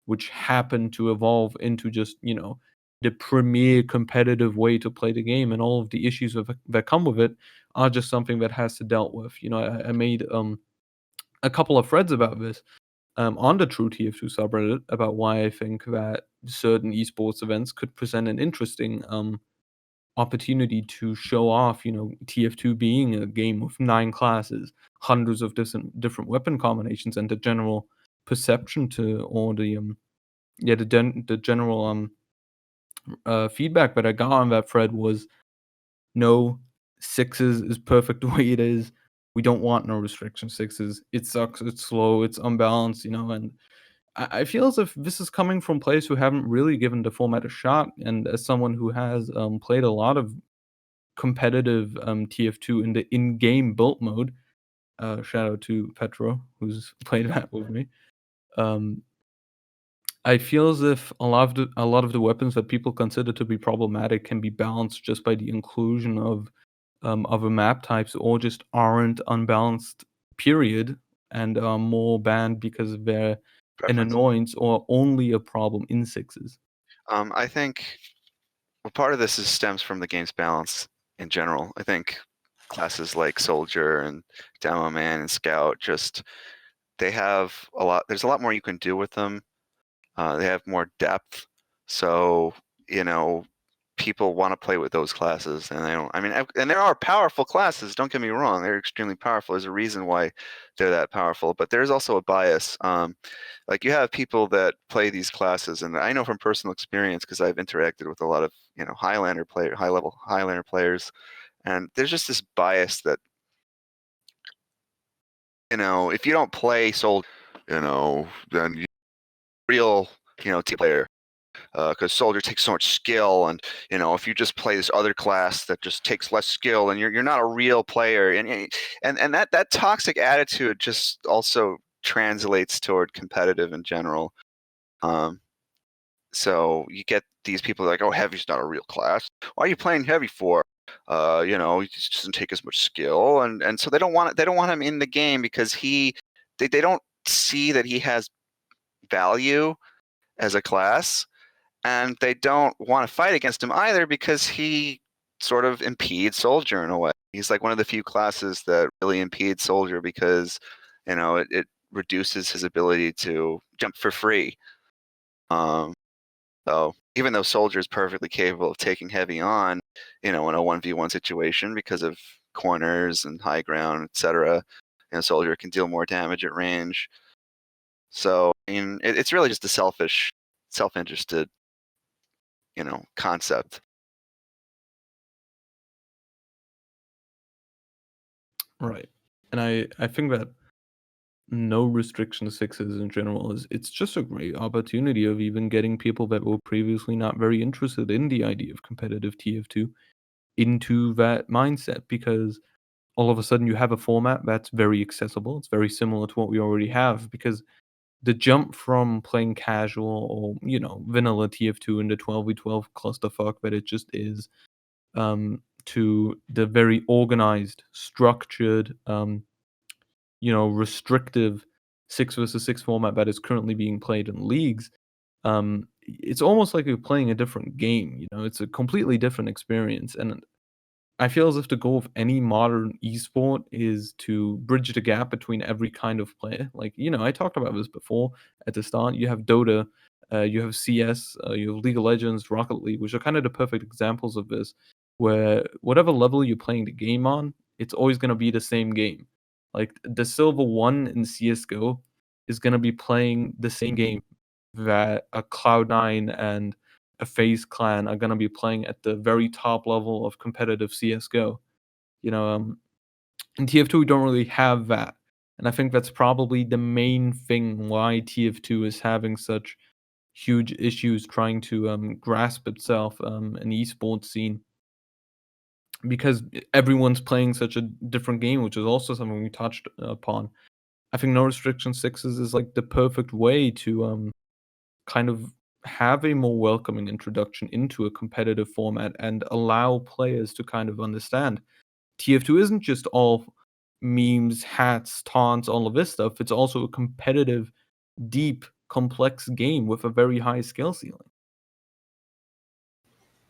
which happen to evolve into just, the premier competitive way to play the game, and all of the issues that come with it are just something that has to dealt with. I made a couple of threads about this on the True TF2 subreddit about why I think that certain esports events could present an interesting opportunity to show off, TF2 being a game with 9 classes, hundreds of different weapon combinations, and the general perception to, or the general feedback that I got on that thread was, no, sixes is perfect the way it is. We don't want no restriction sixes. It sucks. It's slow. It's unbalanced. And I feel as if this is coming from players who haven't really given the format a shot. And as someone who has played a lot of competitive TF2 in the in-game built mode, shout out to Petro, who's played that with me. I feel as if a lot of the weapons that people consider to be problematic can be balanced just by the inclusion of other map types, or just aren't unbalanced, period, and are more banned because they're an Preference. annoyance or only a problem in sixes. I think part of this stems from the game's balance in general. I think classes like Soldier and Demo Man and Scout they have a lot. There's a lot more you can do with them. They have more depth, so people want to play with those classes, and they don't. I mean, and there are powerful classes. Don't get me wrong; they're extremely powerful. There's a reason why they're that powerful, but there's also a bias. Like you have people that play these classes, and I know from personal experience because I've interacted with a lot of high-level Highlander players, and there's just this bias that if you don't play Soldier, then you're a real team player. Because Soldier takes so much skill, and if you just play this other class that just takes less skill, and you're not a real player, and that toxic attitude just also translates toward competitive in general. So you get these people like, oh, Heavy's not a real class. Why are you playing Heavy for? He just doesn't take as much skill, and so they don't want him in the game because they don't see that he has value as a class. And they don't want to fight against him either because he sort of impedes Soldier in a way. He's like one of the few classes that really impedes Soldier because, it reduces his ability to jump for free. So even though Soldier is perfectly capable of taking Heavy on, in a 1v1 situation because of corners and high ground, etc., Soldier can deal more damage at range. So, I mean, it's really just a self-interested concept. Right. And I think that no restriction sixes in general it's just a great opportunity of even getting people that were previously not very interested in the idea of competitive TF2 into that mindset, because all of a sudden you have a format that's very accessible. It's very similar to what we already have, because the jump from playing casual or, vanilla TF2 into 12v12 clusterfuck that it just is, to the very organized, structured, restrictive 6 versus 6 format that is currently being played in leagues, it's almost like you're playing a different game. It's a completely different experience. And I feel as if the goal of any modern esport is to bridge the gap between every kind of player. Like, I talked about this before at the start. You have Dota, you have CS, you have League of Legends, Rocket League, which are kind of the perfect examples of this, where whatever level you're playing the game on, it's always going to be the same game. Like, the Silver 1 in CSGO is going to be playing the same game that a Cloud9 and a FaZe Clan are going to be playing at the very top level of competitive CSGO. In TF2, we don't really have that. And I think that's probably the main thing why TF2 is having such huge issues trying to grasp itself an esports scene. Because everyone's playing such a different game, which is also something we touched upon. I think No Restriction 6s is like the perfect way to kind of have a more welcoming introduction into a competitive format and allow players to kind of understand TF2 isn't just all memes, hats, taunts, all of this stuff. It's also a competitive, deep, complex game with a very high skill ceiling.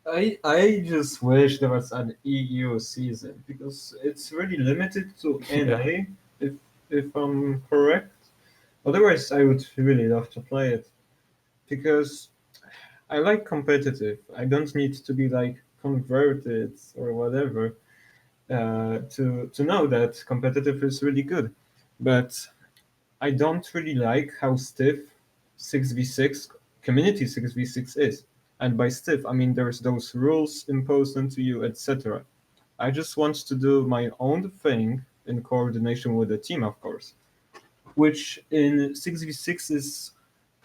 I just wish there was an EU season because it's really limited to NA, if I'm correct. Otherwise, I would really love to play it because I like competitive. I don't need to be like converted or whatever to know that competitive is really good. But I don't really like how stiff 6v6 community 6v6 is. And by stiff, I mean there's those rules imposed onto you, etc. I just want to do my own thing in coordination with the team, of course, which in 6v6 is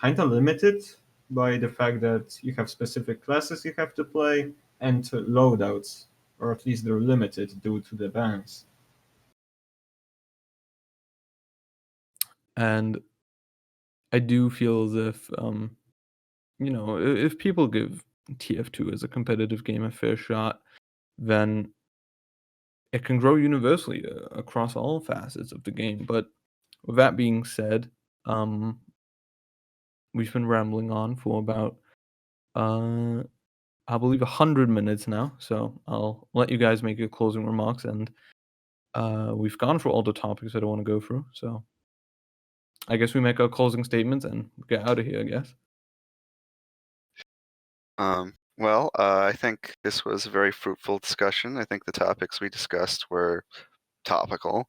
kind of limited by the fact that you have specific classes you have to play and loadouts, or at least they're limited due to the bans. And I do feel as if, if people give TF2 as a competitive game a fair shot, then it can grow universally across all facets of the game. But with that being said, we've been rambling on for about, I believe, 100 minutes now. So I'll let you guys make your closing remarks. And we've gone through all the topics that I want to go through. So I guess we make our closing statements and get out of here, I guess. I think this was a very fruitful discussion. I think the topics we discussed were topical.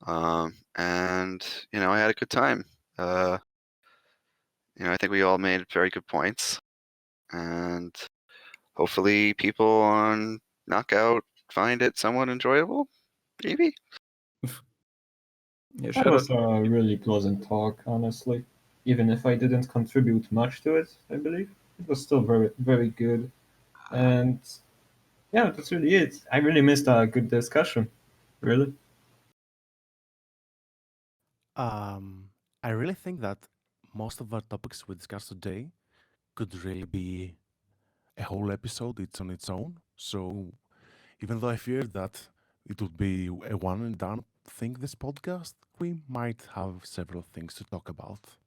And I had a good time. I think we all made very good points. And hopefully people on Knockout find it somewhat enjoyable, maybe. Yeah, That was a really pleasant talk, honestly. Even if I didn't contribute much to it, I believe. It was still very, very good. And yeah, that's really it. I really missed a good discussion. Really. I really think that most of our topics we discussed today could really be a whole episode. It's on its own. So even though I fear that it would be a one and done thing, this podcast, we might have several things to talk about.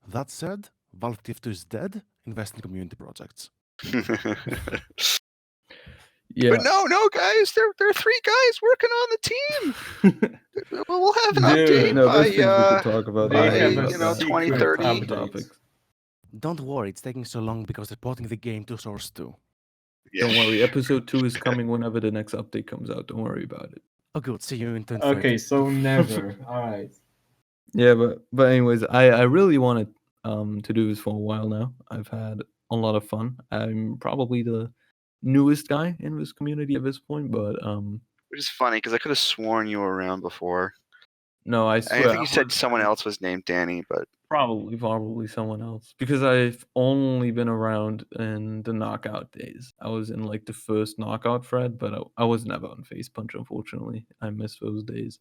That said, Valve TF2 is dead. Invest in community projects. Yeah. But no, guys, there are 3 guys working on the team. We'll have an update No, by there's things we could talk about. They by have a 2030. secret update. Topics. Don't worry, it's taking so long because they're porting the game to Source 2. Yeah. Don't worry, episode 2 is coming whenever the next update comes out. Don't worry about it. Oh good, see you in 2030. Okay, so never. Alright. Yeah, but anyways, I really wanted to do this for a while now. I've had a lot of fun. I'm probably the newest guy in this community at this point, but Which is funny because I could have sworn you were around before. No, I I swear. think you said someone else was named Danny, but Probably someone else. Because I've only been around in the knockout days. I was in like the first knockout thread, but I was never on Face Punch, unfortunately. I miss those days.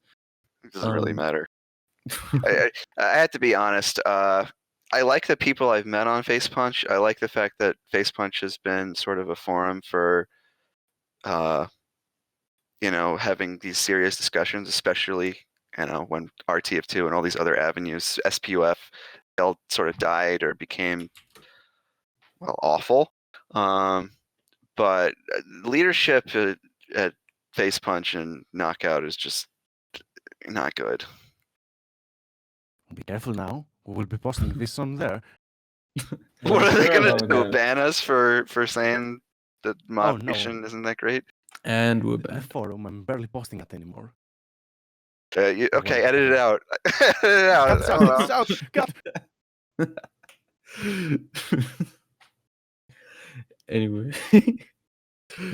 it doesn't really Um, matter. I have to be honest. I like the people I've met on Face Punch. I like the fact that Face Punch has been sort of a forum for, having these serious discussions, especially, when RTF2 and all these other avenues, SPUF, they all sort of died or became, well, awful. But leadership at Face Punch and Knockout is just not good. Be careful now. We will be posting this on there. What are they Sure gonna about do? that. Ban us for saying that no. moderation isn't that great? and we're The back. forum, I'm barely posting it anymore. Okay, Well, edit it out. Edit it out. Cuts I out, don't cuts know. out, cut. Anyway.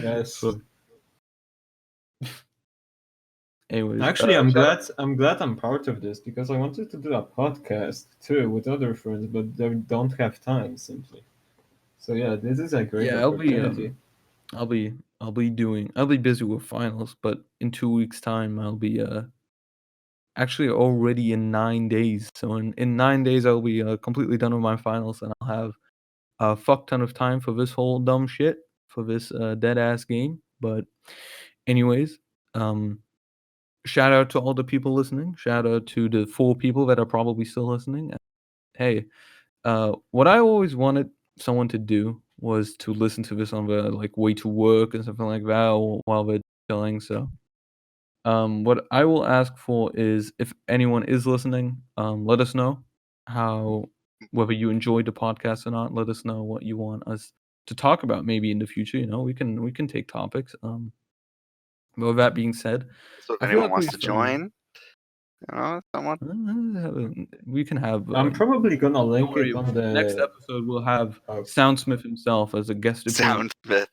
Yes. So, anyways, Actually, I'm glad I'm part of this because I wanted to do a podcast too with other friends, but they don't have time simply. So yeah, this is a great Yeah, opportunity. I'll be busy with finals, but in 2 weeks' time I'll be actually already in 9 days. So in 9 days I'll be completely done with my finals, and I'll have a fuck ton of time for this whole dumb shit, for this dead ass game. But anyways, shout out to all the people listening. Shout out to the 4 people that are probably still listening. Hey, what I always wanted someone to do was to listen to this on the like way to work and something like that while they're chilling. So, what I will ask for is if anyone is listening, let us know whether you enjoyed the podcast or not. Let us know what you want us to talk about maybe in the future. We can take topics. But with that being said, So if I feel anyone like wants to we've join, someone. we can have. I'm probably gonna Don't link worry, it on the next episode we'll have Oh. Soundsmith himself as a guest appearance. Soundsmith.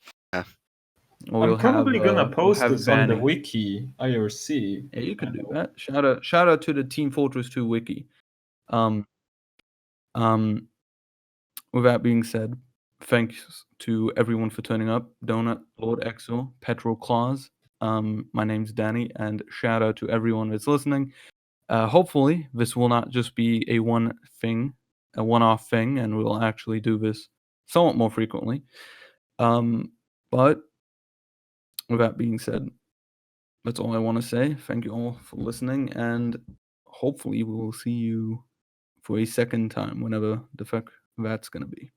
Or I'm we'll probably have, gonna we'll post have this on the Vanny. wiki IRC. Yeah, you can do that. Shout out to the Team Fortress 2 wiki. Um, with that being said, thanks to everyone for turning up. Donut, Lord Exor, Petroklos. My name's Danny, and shout out to everyone that's listening. Hopefully, this will not just be a one-off thing, and we'll actually do this somewhat more frequently. But with that being said, that's all I want to say. Thank you all for listening, and hopefully we will see you for a second time, whenever the fuck that's gonna be.